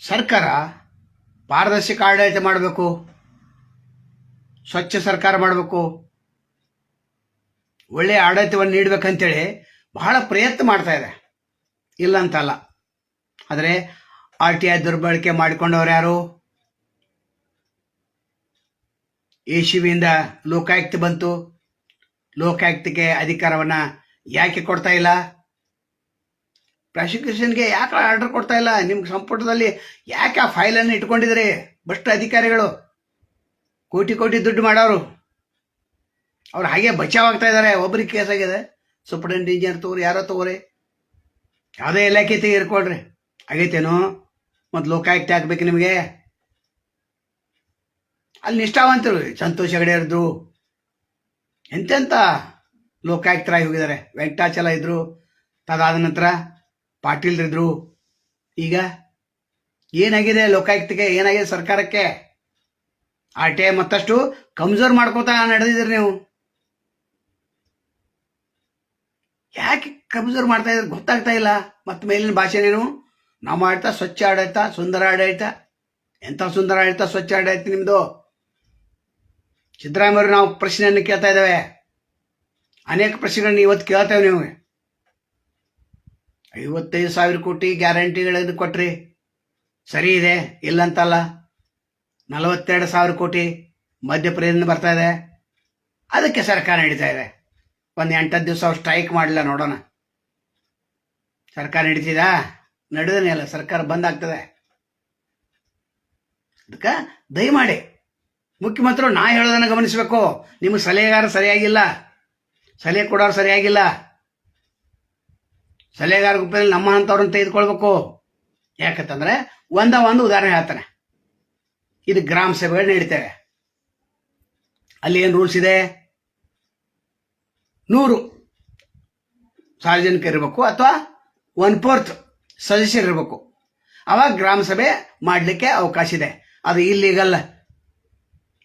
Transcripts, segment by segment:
ಸರ್ಕಾರ ಪಾರದರ್ಶಕ ಆಡಳಿತ ಮಾಡಬೇಕು, ಸ್ವಚ್ಛ ಸರ್ಕಾರ ಮಾಡಬೇಕು, ಒಳ್ಳೆಯ ಆಡಳಿತವನ್ನು ನೀಡಬೇಕಂತೇಳಿ ಬಹಳ ಪ್ರಯತ್ನ ಮಾಡ್ತಾ ಇದೆ, ಇಲ್ಲ ಅಂತಲ್ಲ. ಆದರೆ RTI ದುರ್ಬಳಕೆ ಮಾಡಿಕೊಂಡವ್ರು ಯಾರು? ACBಯಿಂದ ಲೋಕಾಯುಕ್ತ ಬಂತು. ಲೋಕಾಯುಕ್ತಕ್ಕೆ ಅಧಿಕಾರವನ್ನು ಯಾಕೆ ಕೊಡ್ತಾ ಇಲ್ಲ? ಪ್ರಾಸಿಕ್ಯೂಷನ್ಗೆ ಯಾಕೆ ಆರ್ಡರ್ ಕೊಡ್ತಾ ಇಲ್ಲ? ನಿಮ್ಮ ಸಂಪುಟದಲ್ಲಿ ಯಾಕೆ ಆ ಫೈಲನ್ನು ಇಟ್ಕೊಂಡಿದ್ರಿ? ಭ್ರಷ್ಟ ಅಧಿಕಾರಿಗಳು, ಕೋಟಿ ಕೋಟಿ ದುಡ್ಡು ಮಾಡೋರು, ಅವ್ರು ಹಾಗೆ ಬಚಾವಾಗ್ತಾ ಇದ್ದಾರೆ. ಒಬ್ರಿಗೆ ಕೇಸ್ ಆಗಿದೆ, ಸೂಪರಿಂಟೆಂಡೆಂಟ್ ಇಂಜಿನಿಯರ್ ತಗೋರಿ, ಯಾರೋ ತಗೋರಿ, ಯಾವುದೇ ಇಲಾಖೆ ತೆಗೆದುಕೊಳ್ರಿ, ಆಗೈತೇನೋ? ಮತ್ತು ಲೋಕಾಯುಕ್ತ ಹಾಕ್ಬೇಕು ನಿಮಗೆ? ಅಲ್ಲಿ ನಿಷ್ಠಾವಂತರು ಸಂತೋಷ್ ಹೆಗಡೆ ಇದ್ರು, ಎಂತೆಂಥ ಲೋಕಾಯುಕ್ತರಾಗಿ ಹೋಗಿದ್ದಾರೆ. ವೆಂಕಟಾಚಲ ಇದ್ರು, ಅದಾದ ನಂತರ ಪಾಟೀಲ್ರಿದ್ರು. ಈಗ ಏನಾಗಿದೆ ಲೋಕಾಯುಕ್ತಕ್ಕೆ? ಏನಾಗಿದೆ ಸರ್ಕಾರಕ್ಕೆ? RTI ಮತ್ತಷ್ಟು ಕಮ್ಜೋರ್ ಮಾಡ್ಕೋತಾ ನಡೆದಿದ್ರಿ ನೀವು. ಯಾಕೆ ಕಮ್ಜೋರ್ ಮಾಡ್ತಾ ಇದ್ರೆ ಗೊತ್ತಾಗ್ತಾ ಇಲ್ಲ. ಮತ್ತು ಮೇಲಿನ ಭಾಷೆನೇನು? ನಾವು ಆಡಳಿತ, ಸ್ವಚ್ಛ ಆಡಳಿತ, ಸುಂದರ ಆಡಳಿತ. ಎಂಥ ಸುಂದರ ಆಡಳಿತ, ಸ್ವಚ್ಛ ಆಡಳಿತ ನಿಮ್ಮದು? ಸಿದ್ದರಾಮಯ್ಯವರು ನಾವು ಪ್ರಶ್ನೆಯನ್ನು ಕೇಳ್ತಾ ಇದ್ದೇವೆ, ಅನೇಕ ಪ್ರಶ್ನೆಗಳನ್ನ ಇವತ್ತು ಕೇಳ್ತೇವೆ. ನೀವು 55,000 ಕೋಟಿ ಗ್ಯಾರಂಟಿಗಳನ್ನು ಕೊಟ್ರಿ, ಸರಿ ಇದೆ, ಇಲ್ಲಂತಲ್ಲ. 42,000 ಕೋಟಿ ಮಧ್ಯಪ್ರದೇಶದಿಂದ ಬರ್ತಾ ಇದೆ, ಅದಕ್ಕೆ ಸರ್ಕಾರ ನಡೀತಾ ಇದೆ. ಒಂದು 8-10 ದಿವಸ ಅವ್ರು ಸ್ಟ್ರೈಕ್ ಮಾಡಲಿಲ್ಲ, ನೋಡೋಣ. ಸರ್ಕಾರ ನಡೀತಿದಾ? ನಡೆದೇ ಇಲ್ಲ, ಸರ್ಕಾರ ಬಂದ್ ಆಗ್ತದೆ. ಅದಕ್ಕೆ ದಯಮಾಡಿ ಮುಖ್ಯಮಂತ್ರಿಗಳು ನಾ ಹೇಳೋದನ್ನು ಗಮನಿಸಬೇಕು. ನಿಮಗೆ ಸಲಹೆಗಾರ ಸರಿಯಾಗಿಲ್ಲ, ಸಲಹೆ ಕೊಡೋರು ಸರಿಯಾಗಿಲ್ಲ. ಸಲಹೆಗಾರ ಗುಂಪಿನಲ್ಲಿ ನಮ್ಮ ಅಂಥವ್ರನ್ನ ತೆಗೆದುಕೊಳ್ಬೇಕು. ಯಾಕಂತಂದ್ರೆ ಒಂದು ಉದಾಹರಣೆ ಹೇಳ್ತಾನೆ. ಇದು ಗ್ರಾಮ ಸಭೆಗಳು ನಡೀತವೆ. ಅಲ್ಲಿ ಏನು ರೂಲ್ಸ್ ಇದೆ? 100 ಸಾರ್ವಜನಿಕರಿರಬೇಕು ಅಥವಾ 1/4 ಸದಸ್ಯರಿರಬೇಕು. ಅವಾಗ ಗ್ರಾಮ ಸಭೆ ಮಾಡಲಿಕ್ಕೆ ಅವಕಾಶ ಇದೆ. ಅದು ಇಲ್ಲೀಗಲ್.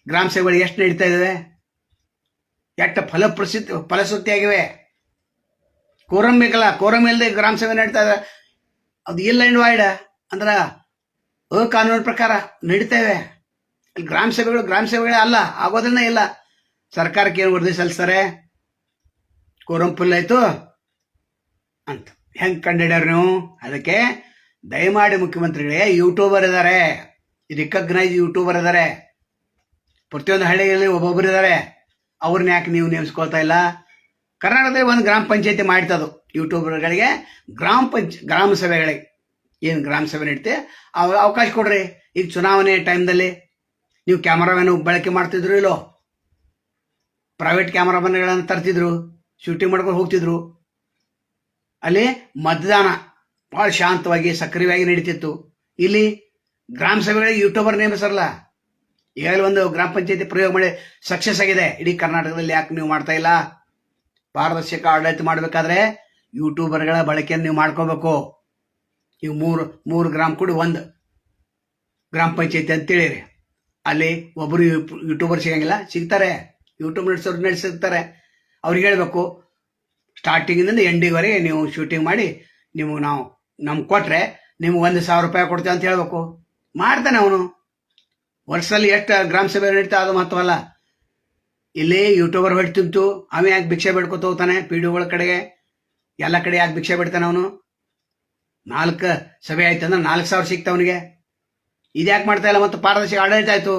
ಗ್ರಾಮ ಸಭೆಗಳು ಎಷ್ಟು ನಡೀತಾ ಇದ್ದಾವೆ, ಎಷ್ಟು ಫಲಶ್ರುತಿಯಾಗಿವೆ. ಕೋರಂ ಬೇಕಲ್ಲ, ಕೋರಂ ಇಲ್ಲದೆ ಗ್ರಾಮ ಸಭೆ ನಡೀತಾ ಇದೆ. ಅದು ಇಲ್ಲ ಅಂಡ್ ವೈಡ್ ಅಂದ್ರೆ ಕಾನೂನು ಪ್ರಕಾರ ನಡೀತೇವೆ. ಇಲ್ಲಿ ಗ್ರಾಮ ಸಭೆಗಳೇ ಅಲ್ಲ, ಆಗೋದನ್ನ ಇಲ್ಲ. ಸರ್ಕಾರಕ್ಕೆ ಏನು ವರದಿ ಸಲ್ಲಿಸ್ತಾರೆ? ಕೋರಂ ಫುಲ್ ಆಯ್ತು ಅಂತ ಹೆಂಗೆ ಕಂಡಿಡ್ಯಾರ ನೀವು? ಅದಕ್ಕೆ ದಯಮಾಡಿ ಮುಖ್ಯಮಂತ್ರಿಗಳೇ, ಯೂಟ್ಯೂಬರ್ ಇದ್ದಾರೆ, ರಿಕಗ್ನೈಸ್ ಯೂಟ್ಯೂಬರ್ ಇದ್ದಾರೆ, ಪ್ರತಿಯೊಂದು ಹಳ್ಳಿಯಲ್ಲಿ ಒಬ್ಬೊಬ್ಬರು ಇದ್ದಾರೆ. ಅವ್ರನ್ನ ಯಾಕೆ ನೀವು ನೇಮಿಸ್ಕೊಳ್ತಾ ಇಲ್ಲ? ಕರ್ನಾಟಕದಲ್ಲಿ ಒಂದು ಗ್ರಾಮ ಪಂಚಾಯತಿ ಮಾಡ್ತದು ಯೂಟ್ಯೂಬರ್ಗಳಿಗೆ, ಗ್ರಾಮ ಸಭೆಗಳಿಗೆ ಏನು ಗ್ರಾಮ ಸಭೆ ನಡೀತೆ ಅವಕಾಶ ಕೊಡ್ರಿ. ಈಗ ಚುನಾವಣೆ ಟೈಮ್ದಲ್ಲಿ ನೀವು ಕ್ಯಾಮರಾಮನ್ ಬಳಕೆ ಮಾಡ್ತಿದ್ರು ಇಲ್ಲೋ? ಪ್ರೈವೇಟ್ ಕ್ಯಾಮರಾಮನ್ಗಳನ್ನು ತರ್ತಿದ್ರು, ಶೂಟಿಂಗ್ ಮಾಡ್ಕೊಂಡು ಹೋಗ್ತಿದ್ರು. ಅಲ್ಲಿ ಮತದಾನ ಭಾಳ ಶಾಂತವಾಗಿ ಸಕ್ರಿಯವಾಗಿ ನಡೀತಿತ್ತು. ಇಲ್ಲಿ ಗ್ರಾಮ ಸಭೆಗಳಿಗೆ ಯೂಟ್ಯೂಬರ್ ನೇಮಿಸರಲ್ಲ. ಈಗಾಗಲೇ ಒಂದು ಗ್ರಾಮ ಪಂಚಾಯತಿ ಪ್ರಯೋಗ ಮಾಡಿ ಸಕ್ಸಸ್ ಆಗಿದೆ. ಇಡೀ ಕರ್ನಾಟಕದಲ್ಲಿ ಯಾಕೆ ನೀವು ಮಾಡ್ತಾ ಇಲ್ಲ? ಪಾರದರ್ಶಕ ಆಡಳಿತ ಮಾಡಬೇಕಾದ್ರೆ ಯೂಟ್ಯೂಬರ್ಗಳ ಬಳಕೆಯನ್ನು ನೀವು ಮಾಡ್ಕೋಬೇಕು. ನೀವು ಮೂರು ಗ್ರಾಮ ಕೂಡಿ ಒಂದು ಗ್ರಾಮ ಪಂಚಾಯತಿ ಅಂತೇಳಿರಿ. ಅಲ್ಲಿ ಒಬ್ಬರು ಯೂಟ್ಯೂಬರ್ ಸಿಗಂಗಿಲ್ಲ, ಸಿಗ್ತಾರೆ. ಯೂಟ್ಯೂಬ್ ನಡೆಸಿರ್ತಾರೆ. ಅವ್ರಿಗೆ ಹೇಳಬೇಕು, ಸ್ಟಾರ್ಟಿಂಗಿಂದ ಎಂಡಿವರೆಗೆ ನೀವು ಶೂಟಿಂಗ್ ಮಾಡಿ ನಾವು ನಮ್ಗೆ ಕೊಟ್ಟರೆ ನಿಮ್ಗೆ 1,000 ರೂಪಾಯಿ ಕೊಡ್ತೇವೆ ಅಂತ ಹೇಳಬೇಕು. ಮಾಡ್ತಾನೆ ಅವನು. ವರ್ಷದಲ್ಲಿ ಎಷ್ಟು ಗ್ರಾಮ ಸಭೆ ನಡೀತಾ ಅದು ಮಹತ್ವಲ್ಲ. ಇಲ್ಲಿ ಯೂಟ್ಯೂಬರ್ ಹೊಟ್ಟೆ ತುಂಬಿತು, ಅವ ಯಾಕೆ ಭಿಕ್ಷೆ ಬೇಡ್ಕೊತ ಹೋಗ್ತಾನೆ? PDOಗಳ ಕಡೆಗೆ ಎಲ್ಲ ಕಡೆ ಯಾಕೆ ಭಿಕ್ಷೆ ಬಿಡ್ತಾನೆ ಅವನು? 4 ಸಭೆ ಆಯ್ತು ಅಂದ್ರೆ 4,000 ಸಿಗ್ತಾವನಿಗೆ. ಇದ್ಯಾಕೆ ಮಾಡ್ತಾ ಇಲ್ಲ? ಮತ್ತು ಪಾರದರ್ಶಕ ಆಡಳಿತ ಆಯ್ತು.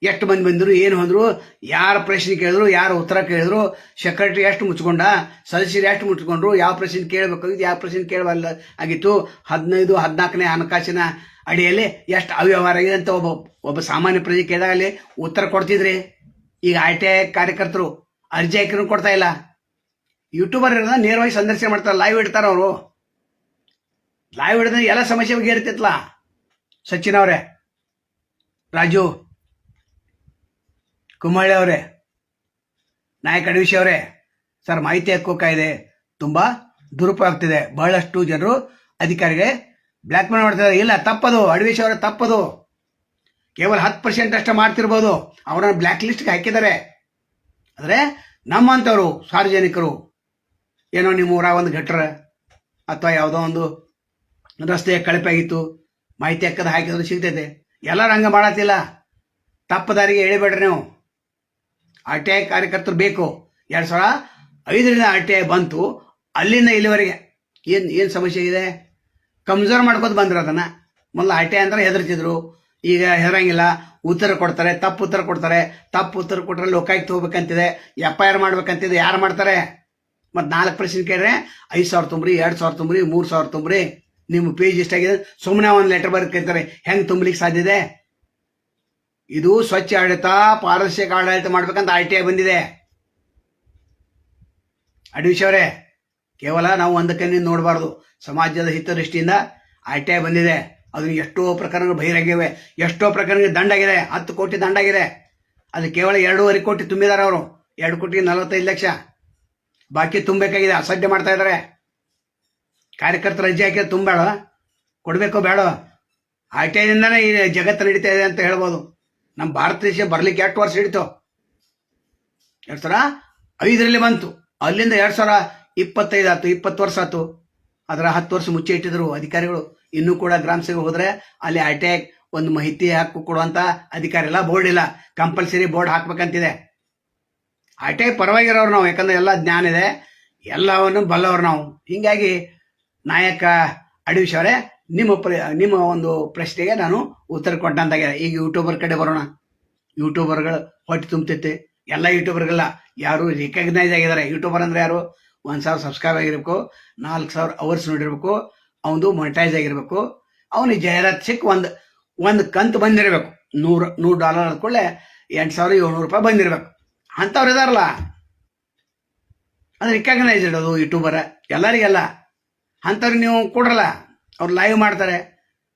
ಎಷ್ಟು ಮಂದಿ ಬಂದರು, ಏನು ಹೋದ್ರು, ಯಾರ ಪ್ರಶ್ನೆ ಕೇಳಿದ್ರು, ಯಾರು ಉತ್ತರ ಕೇಳಿದ್ರು, ಸೆಕ್ರೆಟರಿ ಎಷ್ಟು ಮುಚ್ಕೊಂಡ, ಸದಸ್ಯರು ಎಷ್ಟು ಮುಚ್ಕೊಂಡ್ರು, ಯಾವ ಪ್ರಶ್ನೆ ಕೇಳಬೇಕಾಗಿತ್ತು, ಯಾವ ಪ್ರಶ್ನೆ ಕೇಳಬಲ್ಲ ಆಗಿತ್ತು. 15-14ನೇ ಹಣಕಾಸಿನ ಅಡಿಯಲ್ಲಿ ಎಷ್ಟು ಅವ್ಯವಹಾರ ಆಗಿದೆ ಅಂತ ಒಬ್ಬ ಸಾಮಾನ್ಯ ಪ್ರಜೆ ಕೇಳಿದಾಗಲಿ ಉತ್ತರ ಕೊಡ್ತಿದ್ರಿ. ಈಗ RTI ಕಾರ್ಯಕರ್ತರು ಅರ್ಜಿ ಹಾಕಿರೂ ಕೊಡ್ತಾ ಇಲ್ಲ. ಯೂಟ್ಯೂಬರ್ ಇರೋದ ನೇರವಾಗಿ ಸಂದರ್ಶನ ಮಾಡ್ತಾರೆ, ಲೈವ್ ಇಡ್ತಾರೆ. ಅವರು ಲೈವ್ ಹಿಡಿದ್ರೆ ಎಲ್ಲ ಸಮಸ್ಯೆ ಬಗೆಹರಿತೈತಲ್ಲ. ಸಚಿನ್ ಅವರೇ, ರಾಜು ಕುಮ್ಮಳ್ಳಿ ಅವರೇ, ನಾಯಕ್ ಅಡವಿಶಿ ಅವರೇ, ಸರ್ ಮಾಹಿತಿ ಹಕ್ಕು ಕಾಯ್ದೆ ತುಂಬ ದುರುಪಯೋಗ ಆಗ್ತಿದೆ. ಬಹಳಷ್ಟು ಜನರು ಅಧಿಕಾರಿಗೆ ಬ್ಲ್ಯಾಕ್ ಮೇಲ್ ಮಾಡ್ತಿದ್ದಾರೆ. ಇಲ್ಲ, ತಪ್ಪದು. ಅಡವಿಶಿ ಅವರೇ, ತಪ್ಪದು. ಕೇವಲ 10% ಅಷ್ಟೇ ಮಾಡ್ತಿರ್ಬೋದು. ಅವರನ್ನು ಬ್ಲ್ಯಾಕ್ ಲಿಸ್ಟ್ಗೆ ಹಾಕಿದ್ದಾರೆ. ಆದರೆ ನಮ್ಮಂಥವ್ರು ಸಾರ್ವಜನಿಕರು ಏನೋ ನಿಮ್ಮ ಊರಾಗ ಒಂದು ಗಟ್ರ ಅಥವಾ ಯಾವುದೋ ಒಂದು ರಸ್ತೆಯ ಕಳಪೆ ಆಗಿತ್ತು, ಮಾಹಿತಿ ಹಾಕದ ಹಾಕಿದ್ರು ಸಿಗ್ತೈತೆ. ಎಲ್ಲರೂ ಹಂಗೆ ಮಾಡತ್ತಿಲ್ಲ. ತಪ್ಪು ದಾರಿಗೆ ಎಳಿಬೇಡ್ರಿ ನೀವು. ಆರ್ ಟಿ ಐ ಕಾರ್ಯಕರ್ತರು ಬೇಕು. 2005ರಿಂದ ಆರ್ ಟಿ ಐ ಬಂತು, ಅಲ್ಲಿಂದ ಇಲ್ಲಿವರೆಗೆ ಏನು ಸಮಸ್ಯೆ ಇದೆ? ಕಮ್ಜೋರ್ ಮಾಡ್ಕೋತ ಬಂದ್ರು ಅದನ್ನು. ಮೊದಲು ಆರ್ ಟಿ ಐ ಅಂದ್ರೆ ಹೆದರ್ತಿದ್ರು, ಈಗ ಹೆದರಂಗಿಲ್ಲ. ಉತ್ತರ ಕೊಡ್ತಾರೆ, ತಪ್ಪು ಉತ್ತರ ಕೊಡ್ತಾರೆ. ತಪ್ಪು ಉತ್ತರ ಕೊಟ್ಟರೆ ಲೋಕಾಯುಕ್ತ ಹೋಗ್ಬೇಕಂತಿದೆ, FIR ಮಾಡ್ಬೇಕಂತಿದೆ. ಯಾರು ಮಾಡ್ತಾರೆ? ಮತ್ತು 4 ಪ್ರಶ್ನೆ ಕೇಳಿದ್ರೆ 5,000 ತುಂಬ್ರಿ, 2,000 ತುಂಬ್ರಿ, 3,000 ತುಂಬ್ರಿ, ನಿಮ್ಮ ಪೇಜ್ ಇಷ್ಟಾಗಿದೆ. ಸುಮ್ಮನೆ ಒಂದು ಲೆಟರ್ ಬರ್ಕಂತಾರೆ. ಹೆಂಗೆ ತುಂಬಲಿಕ್ಕೆ ಸಾಧ್ಯ ಇದೆ? ಇದು ಸ್ವಚ್ಛ ಆಡಳಿತ, ಪಾರದರ್ಶಕ ಆಡಳಿತ ಮಾಡ್ಬೇಕಂತ ಆರ್ ಟಿ ಐ ಬಂದಿದೆ. ಅಡಿವಿಶ್ ಅವರೇ, ಕೇವಲ ನಾವು ಒಂದು ಕಣ್ಣಿಂದ ನೋಡಬಾರ್ದು. ಸಮಾಜದ ಹಿತದೃಷ್ಟಿಯಿಂದ ಆರ್ ಟಿ ಐ ಬಂದಿದೆ. ಅದನ್ನು ಎಷ್ಟೋ ಪ್ರಕರಣಗಳು ಬಹಿರಂಗಿವೆ, ಎಷ್ಟೋ ಪ್ರಕರಣಗಳಿಗೆ ದಂಡಾಗಿದೆ. 10 ಕೋಟಿ ದಂಡಾಗಿದೆ. ಅದು ಕೇವಲ 2.5 ಕೋಟಿ ತುಂಬಿದ್ದಾರೆ ಅವರು. 2,45,00,000 ಬಾಕಿ ತುಂಬಬೇಕಾಗಿದೆ. ಅಸಡ್ಡೆ ಮಾಡ್ತಾ ಇದ್ದಾರೆ. ಕಾರ್ಯಕರ್ತರ ಅರ್ಜಿ ಹಾಕಿ ತುಂಬಬೇಡ, ಕೊಡಬೇಕೋ ಬೇಡ? ಆರ್ ಟಿ ಐನಿಂದನೇ ಈ ಜಗತ್ತು ನಡೀತಾ ಇದೆ ಅಂತ ಹೇಳ್ಬೋದು. ನಮ್ಮ ಭಾರತ ದೇಶ ಬರ್ಲಿಕ್ಕೆ 8 ವರ್ಷ ಹಿಡಿತು. 2005ರಲ್ಲಿ ಬಂತು. ಅಲ್ಲಿಂದ 2025 ಆಯ್ತು, 20 ವರ್ಷ ಆಯ್ತು. ಅದರ 10 ವರ್ಷ ಮುಚ್ಚೆ ಇಟ್ಟಿದ್ರು ಅಧಿಕಾರಿಗಳು. ಇನ್ನೂ ಕೂಡ ಗ್ರಾಮ ಸೇವೆ ಹೋದ್ರೆ ಅಲ್ಲಿ ಆರ್ ಟಿ ಐ ಒಂದು ಮಾಹಿತಿ ಹಾಕಿ ಕೊಡುವಂತ ಅಧಿಕಾರಿ ಇಲ್ಲ, ಬೋರ್ಡ್ ಇಲ್ಲ. ಕಂಪಲ್ಸರಿ ಬೋರ್ಡ್ ಹಾಕ್ಬೇಕಂತಿದೆ. ಆರ್ ಟಿ ಐ ಪರವಾಗಿರೋರು ನಾವು, ಯಾಕಂದ್ರೆ ಎಲ್ಲ ಜ್ಞಾನ ಇದೆ, ಎಲ್ಲವನ್ನು ಬಲ್ಲವರು ನಾವು. ಹೀಗಾಗಿ ನಾಯಕ ಅಡಿವಿಶ್ ಅವರೇ, ನಿಮ್ಮ ಒಂದು ಪ್ರಶ್ನೆಗೆ ನಾನು ಉತ್ತರ ಕೊಟ್ಟಂತಾಗಿದೆ. ಈಗ ಯೂಟ್ಯೂಬರ್ ಕಡೆ ಬರೋಣ. ಯೂಟ್ಯೂಬರ್ಗಳು ಹೊಟ್ಟೆ ತುಂಬತೈತೆ. ಎಲ್ಲ ಯೂಟ್ಯೂಬರ್ಗಲ್ಲ, ಯಾರು ರಿಕಗ್ನೈಸ್ ಆಗಿದ್ದಾರೆ. ಯೂಟ್ಯೂಬರ್ ಅಂದ್ರೆ ಯಾರು? 1,000 ಸಬ್ಸ್ಕ್ರೈಬ್ ಆಗಿರ್ಬೇಕು, 4,000 ಅವರ್ಸ್ ನೋಡಿರ್ಬೇಕು, ಅವನು ಮೊನಿಟೈಸ್ ಆಗಿರ್ಬೇಕು, ಅವನಿಗೆ ಜಾಹೀರಾತು ಸಿಕ್ಕ ಒಂದು ಕಂತು ಬಂದಿರಬೇಕು. $100 ಅಂದ್ಕೊಳ್ಳೆ $8,700 ಬಂದಿರ್ಬೇಕು. ಅಂಥವ್ರು ಇದಾರಲ್ಲ, ಅದು ರಿಕಗ್ನೈಸ್ ಇಡೋದು ಯೂಟ್ಯೂಬರ್ ಎಲ್ಲರಿಗೆಲ್ಲ. ಅಂಥವ್ರಿಗೆ ನೀವು ಕೊಡ್ರಲ್ಲ, ಅವ್ರು ಲೈವ್ ಮಾಡ್ತಾರೆ,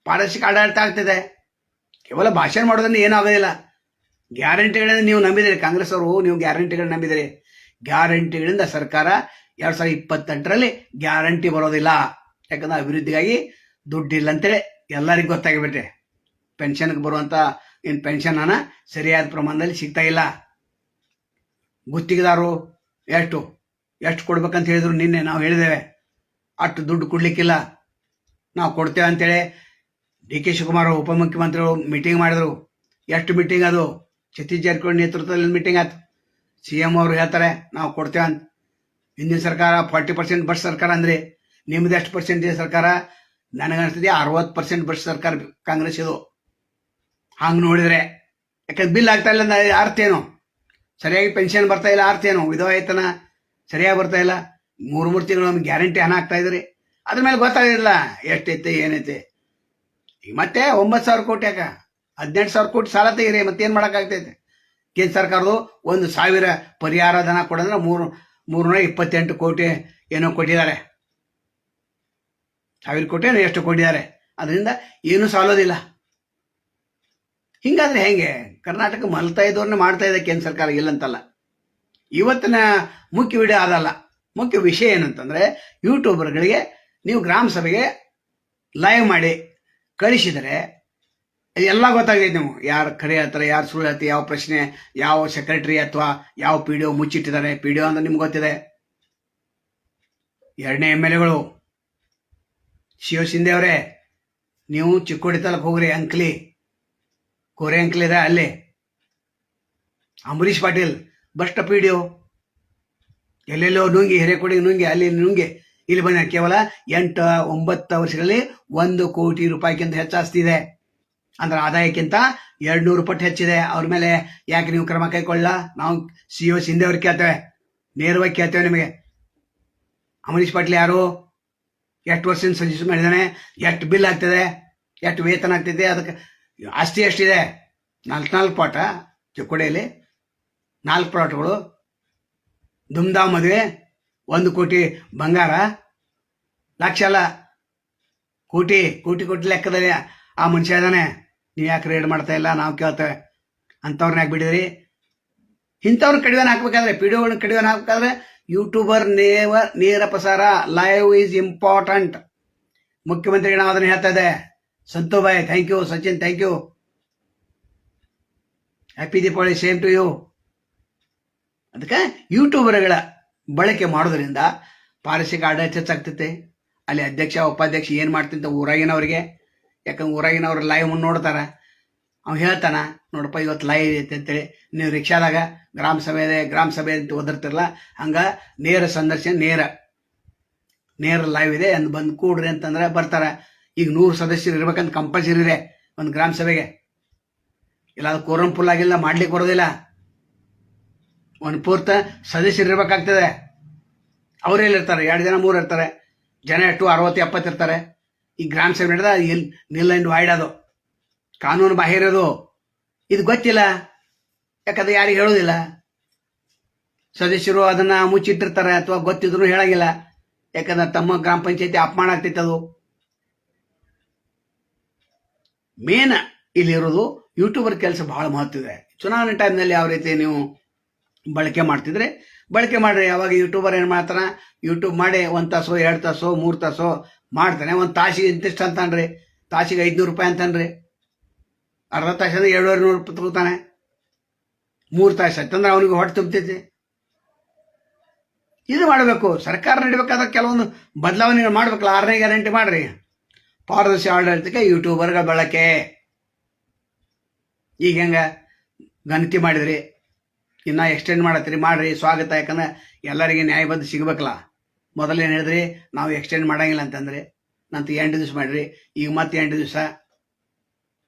ಪಾರದರ್ಶಕ ಆಡಳಿತ ಆಗ್ತಿದೆ. ಕೇವಲ ಭಾಷಣ ಮಾಡೋದ್ರಿಂದ ಏನೂ ಆಗೋದಿಲ್ಲ. ಗ್ಯಾರಂಟಿಗಳಿಂದ ನೀವು ನಂಬಿದಿರಿ, ಕಾಂಗ್ರೆಸ್ ಅವರು, ನೀವು ಗ್ಯಾರಂಟಿಗಳನ್ನ ನಂಬಿದಿರಿ. ಗ್ಯಾರಂಟಿಗಳಿಂದ ಸರ್ಕಾರ 2028ರಲ್ಲಿ ಗ್ಯಾರಂಟಿ ಬರೋದಿಲ್ಲ. ಯಾಕಂದ್ರೆ ಅಭಿವೃದ್ಧಿಗಾಗಿ ದುಡ್ಡಿಲ್ಲ ಅಂತೇಳಿ ಎಲ್ಲರಿಗೂ ಗೊತ್ತಾಗಿಬಿಟ್ಟೆ. ಪೆನ್ಷನ್ಗೆ ಬರುವಂಥ ಏನು ಪೆನ್ಷನ್ ಹಣ ಸರಿಯಾದ ಪ್ರಮಾಣದಲ್ಲಿ ಸಿಗ್ತಾ ಇಲ್ಲ. ಗುತ್ತಿಗೆದಾರರು ಎಷ್ಟು ಕೊಡ್ಬೇಕಂತ ಹೇಳಿದ್ರು. ನಿನ್ನೆ ನಾವು ಹೇಳಿದ್ದೇವೆ, ಅಷ್ಟು ದುಡ್ಡು ಕೊಡ್ಲಿಕ್ಕಿಲ್ಲ, ನಾವು ಕೊಡ್ತೇವೆ ಅಂತೇಳಿ ಡಿ ಕೆ ಶಿವಕುಮಾರ್ ಉಪಮುಖ್ಯಮಂತ್ರಿಗಳು ಮೀಟಿಂಗ್ ಮಾಡಿದ್ರು. ಎಷ್ಟು ಮೀಟಿಂಗ್ ಅದು? ಸತೀಶ್ ಜಾರಕಿಹೊಳಿ ನೇತೃತ್ವದಲ್ಲಿ ಮೀಟಿಂಗ್ ಆಯ್ತು. CM ಅವರು ಹೇಳ್ತಾರೆ ನಾವು ಕೊಡ್ತೇವೆ ಅಂತ. ಹಿಂದಿನ ಸರ್ಕಾರ 40% ಬಸ್ ಸರ್ಕಾರ ಅಂದ್ರೆ, ನಿಮ್ದು ಎಷ್ಟು ಪರ್ಸೆಂಟೇಜ್ ಸರ್ಕಾರ? ನನಗನ್ನಿಸ್ತಿದೆ 60% ಬಸ್ ಸರ್ಕಾರ ಕಾಂಗ್ರೆಸ್ ಇದು. ಹಂಗೆ ನೋಡಿದ್ರೆ, ಯಾಕಂದ್ರೆ ಬಿಲ್ ಆಗ್ತಾ ಇಲ್ಲ ಅಂದ್ರೆ ಅರ್ಥ ಏನು? ಸರಿಯಾಗಿ ಪೆನ್ಷನ್ ಬರ್ತಾ ಇಲ್ಲ, ಅರ್ಥ ಏನು? ವಿಧವಾ ವೇತನ ಸರಿಯಾಗಿ ಬರ್ತಾ ಇಲ್ಲ. 3 ತಿಂಗಳು ನಮ್ಗೆ ಗ್ಯಾರಂಟಿ ಹಣ ಆಗ್ತಾ ಇದ್ರಿ. ಅದ್ರ ಮೇಲೆ ಗೊತ್ತಾಗಿಲ್ಲ ಎಷ್ಟೈತೆ ಏನೈತೆ. ಈಗ ಮತ್ತೆ 9,000 ಕೋಟಿ ಯಾಕ? 18,000 ಕೋಟಿ ಸಾಲ ತೆಗೀರಿ, ಮತ್ತೇನು ಮಾಡೋಕ್ಕಾಗ್ತೈತೆ? ಕೇಂದ್ರ ಸರ್ಕಾರದು 1,000 ಪರಿಹಾರ ಧನ ಕೊಡಂದ್ರೆ 328 ಕೋಟಿ ಏನೋ ಕೊಟ್ಟಿದ್ದಾರೆ. 1,000 ಕೋಟಿ ಎಷ್ಟು ಕೊಟ್ಟಿದ್ದಾರೆ. ಅದರಿಂದ ಏನೂ ಸಾಲೋದಿಲ್ಲ. ಹಿಂಗಾದ್ರೆ ಹೆಂಗೆ? ಕರ್ನಾಟಕ ಮಲ್ತಾ ಇದ್ದವ್ರನ್ನ ಮಾಡ್ತಾ ಇದೆ ಕೇಂದ್ರ ಸರ್ಕಾರ, ಇಲ್ಲಂತಲ್ಲ. ಇವತ್ತಿನ ಮುಖ್ಯ ವಿಡಿಯೋ ಅದಲ್ಲ. ಮುಖ್ಯ ವಿಷಯ ಏನಂತಂದ್ರೆ, ಯೂಟ್ಯೂಬರ್ಗಳಿಗೆ ನೀವು ಗ್ರಾಮ ಸಭೆಗೆ ಲೈವ್ ಮಾಡಿ ಕಳಿಸಿದರೆ ಎಲ್ಲ ಗೊತ್ತಾಗೈತೆ. ನೀವು ಯಾರು ಖರೆ ಹೇಳ್ತಾರೆ, ಯಾರು ಸುಳ್ಳು ಹೇಳ್ತಾರೆ, ಯಾವ ಪ್ರಶ್ನೆ, ಯಾವ ಸೆಕ್ರೆಟರಿ ಅಥವಾ ಯಾವ PDO ಮುಚ್ಚಿಟ್ಟಿದ್ದಾರೆ. PDO ಅಂದ್ರೆ ನಿಮ್ಗೆ ಗೊತ್ತಿದೆ. 2ನೇ MLAಗಳು ಶಿವ ಶಿಂದೆ ಅವರೇ, ನೀವು ಚಿಕ್ಕೋಡಿ ತಾಲೂಕು ಹೋಗ್ರಿ, ಅಂಕ್ಲಿ ಕೋರೆ ಅಂಕ್ಲಿ ಇದೆ ಅಲ್ಲಿ. ಅಂಬರೀಶ್ ಪಾಟೀಲ್ ಭ್ರಷ್ಟ PDO, ಎಲ್ಲೆಲ್ಲೋ ನುಂಗಿ, ಹಿರೇಕೊಡಿ ನುಂಗಿ, ಅಲ್ಲಿ ನುಂಗಿ ಇಲ್ಲಿ ಬಂದ. ಕೇವಲ 8-9 ವರ್ಷಗಳಲ್ಲಿ 1 ಕೋಟಿ ರೂಪಾಯಿಗಿಂತ ಹೆಚ್ಚು ಆಸ್ತಿ ಇದೆ. ಅಂದ್ರೆ ಆದಾಯಕ್ಕಿಂತ 200 ಪಟ್ಟು ಹೆಚ್ಚಿದೆ. ಅವ್ರ ಮೇಲೆ ಯಾಕೆ ನೀವು ಕ್ರಮ ಕೈಗೊಳ್ಳ? ನಾವು CO ಶಿಂದೆ ಅವ್ರಿಗೆ ಕೇಳ್ತೇವೆ, ನೇರವಾಗಿ ಕೇಳ್ತೇವೆ ನಿಮಗೆ. ಅಂಬರೀಶ್ ಪಾಟೀಲ್ ಯಾರು? ಎಷ್ಟು ವರ್ಷದಿಂದ ಸಜೆಸ್ಟ್ ಮಾಡಿದ್ದಾನೆ? ಎಷ್ಟು ಬಿಲ್ ಆಗ್ತದೆ? ಎಷ್ಟು ವೇತನ ಆಗ್ತೈತೆ? ಅದಕ್ಕೆ ಆಸ್ತಿ ಎಷ್ಟಿದೆ? 4 ಪಾಟ ಚಿಕ್ಕೋಡಿಯಲ್ಲಿ, 4 ಪ್ಲಾಟ್ಗಳು, ದುಮ್ದಾಮ್ ಮದುವೆ, 1 ಕೋಟಿ ಬಂಗಾರ, ಲಕ್ಷ ಅಲ್ಲ ಕೋಟಿ ಲೆಕ್ಕದಲ್ಲಿ ಆ ಮನುಷ್ಯ ಇದ್ದಾನೆ. ನೀವು ಯಾಕೆ ರೇಡ್ ಮಾಡ್ತಾ ಇಲ್ಲ? ನಾವು ಕೇಳ್ತೇವೆ. ಅಂಥವ್ರನ್ನ ಯಾಕೆ ಬಿಡಿದ್ರಿ? ಇಂಥವ್ರನ್ನ ಕಡಿವಾಣ ಹಾಕ್ಬೇಕಾದ್ರೆ, PDOಗಳನ್ನ ಕಡಿವಾಣ ಹಾಕ್ಬೇಕಾದ್ರೆ ಯೂಟ್ಯೂಬರ್ ನೇರ ಪ್ರಸಾರ, ಲೈವ್ ಈಸ್ ಇಂಪಾರ್ಟೆಂಟ್. ಮುಖ್ಯಮಂತ್ರಿಗಳು ನಾವು ಅದನ್ನು ಹೇಳ್ತಾ ಇದೆ. Santu bye thank you, Sachin thank you, happy Deepavali, same to you. ಅದಕ್ಕೆ ಯೂಟ್ಯೂಬರ್ಗಳ ಬಳಕೆ ಮಾಡೋದ್ರಿಂದ ಪಾರದರ್ಶಕ ಆಡಳಿತ ಹೆಚ್ಚಾಗ್ತೈತೆ. ಅಲ್ಲಿ ಅಧ್ಯಕ್ಷ ಉಪಾಧ್ಯಕ್ಷ ಏನು ಮಾಡ್ತಿಂತ ಊರಾಗಿನವರಿಗೆ ಯಾಕಂದ್ರೆ ಊರಾಗಿನವ್ರು ಲೈವ್ ನೋಡ್ತಾರೆ. ಅವ್ನು ಹೇಳ್ತಾನ, ನೋಡಪ್ಪ ಇವತ್ತು ಲೈವ್ ಐತೆ ಅಂತೇಳಿ. ನೀವು ರಿಕ್ಷಾದಾಗ ಗ್ರಾಮ ಸಭೆ ಅಂತ ಓದಿರ್ತಿರಲ್ಲ, ಹಂಗೆ ನೇರ ಸಂದರ್ಶನ, ನೇರ ಲೈವ್ ಇದೆ ಅಂದ್ ಬಂದು ಕೂಡ್ರಿ ಅಂತಂದ್ರೆ ಬರ್ತಾರೆ. ಈಗ 100 ಸದಸ್ಯರು ಇರ್ಬೇಕಂತ ಕಂಪಲ್ಸರಿ ಇದೆ ಒಂದು ಗ್ರಾಮ ಸಭೆಗೆ. ಇಲ್ಲ ಅದು ಕೋರಂ ಫುಲ್ ಆಗಿಲ್ಲ, ಮಾಡ್ಲಿಕ್ಕೆ ಬರೋದಿಲ್ಲ. ಒಂದು ಪೂರ್ತ ಸದಸ್ಯರು ಇರ್ಬೇಕಾಗ್ತದೆ. ಅವರೆಲ್ಲಿರ್ತಾರೆ? 2 ಜನ 3 ಇರ್ತಾರೆ. ಜನ ಎಷ್ಟು 60-70 ಇರ್ತಾರೆ. ಈ ಗ್ರಾಮ ಸಭೆ ನಡೆದ ನಿಲ್ ಅಂಡ್ ವೈಡ್ ಅದು, ಕಾನೂನು ಬಾಹಿರ ಅದು. ಇದು ಗೊತ್ತಿಲ್ಲ, ಯಾಕಂದ್ರೆ ಯಾರಿಗೆ ಹೇಳೋದಿಲ್ಲ. ಸದಸ್ಯರು ಅದನ್ನ ಮುಚ್ಚಿಟ್ಟಿರ್ತಾರೆ ಅಥವಾ ಗೊತ್ತಿದ್ರು ಹೇಳಂಗಿಲ್ಲ. ಯಾಕಂದ್ರೆ ತಮ್ಮ ಗ್ರಾಮ ಪಂಚಾಯತಿ ಅಪಮಾನ ಆಗ್ತೈತೆ. ಅದು ಮೇನ್ ಇಲ್ಲಿರೋದು ಯೂಟ್ಯೂಬರ್ ಕೆಲಸ ಬಹಳ ಮಹತ್ವ ಇದೆ. ಚುನಾವಣೆ ಟೈಮ್ನಲ್ಲಿ ಯಾವ ರೀತಿ ನೀವು ಬಳಕೆ ಮಾಡ್ತಿದ್ರೆ ಬಳಕೆ ಮಾಡ್ರಿ. ಅವಾಗ ಯೂಟ್ಯೂಬರ್ ಏನು ಮಾಡ್ತಾನೆ, ಯೂಟ್ಯೂಬ್ ಮಾಡಿ 1 ತಾಸು 2 ತಾಸು 3 ತಾಸು ಮಾಡ್ತಾನೆ. ಒಂದು ತಾಸಿಗೆ ಇಂತಿಷ್ಟು ಅಂತಾನ್ರಿ, ತಾಸಿಗೆ 500 ರೂಪಾಯಿ ಅಂತಾನ್ರಿ. ಅರ್ಧ ತಾಸಿಂದ 700 ರೂಪಾಯಿ ತಗೋತಾನೆ. 3 ತಾಸು ಆಯ್ತಂದ್ರೆ ಅವನಿಗೆ ಹೊಟ್ಟೆ ತುಂಬತೈತಿ. ಇದು ಮಾಡಬೇಕು. ಸರ್ಕಾರ ನಡಿಬೇಕಾದ್ರೆ ಕೆಲವೊಂದು ಬದಲಾವಣೆಗಳು ಮಾಡ್ಬೇಕಲ್ಲ. 6ನೇ ಗ್ಯಾರಂಟಿ ಮಾಡ್ರಿ. ಪಾರದರ್ಶಿ ಆಡಳಿತಕ್ಕೆ ಯೂಟ್ಯೂಬರ್ಗಳ ಬಳಕೆ. ಈಗ ಹೆಂಗ ಗಣತಿ ಮಾಡಿದ್ರಿ, ಇನ್ನು ಎಕ್ಸ್ಟೆಂಡ್ ಮಾಡತ್ತೀರಿ, ಮಾಡ್ರಿ, ಸ್ವಾಗತ. ಯಾಕಂದ್ರೆ ಎಲ್ಲರಿಗೆ ನ್ಯಾಯಬದ್ಧ ಸಿಗ್ಬೇಕಲ್ಲ. ಮೊದಲೇನು ಹೇಳಿದ್ರಿ, ನಾವು ಎಕ್ಸ್ಟೆಂಡ್ ಮಾಡಂಗಿಲ್ಲ ಅಂತಂದ್ರೆ, ನಂತರ 8 ದಿವಸ ಮಾಡ್ರಿ, ಈಗ ಮತ್ತೆ 8 ದಿವಸ.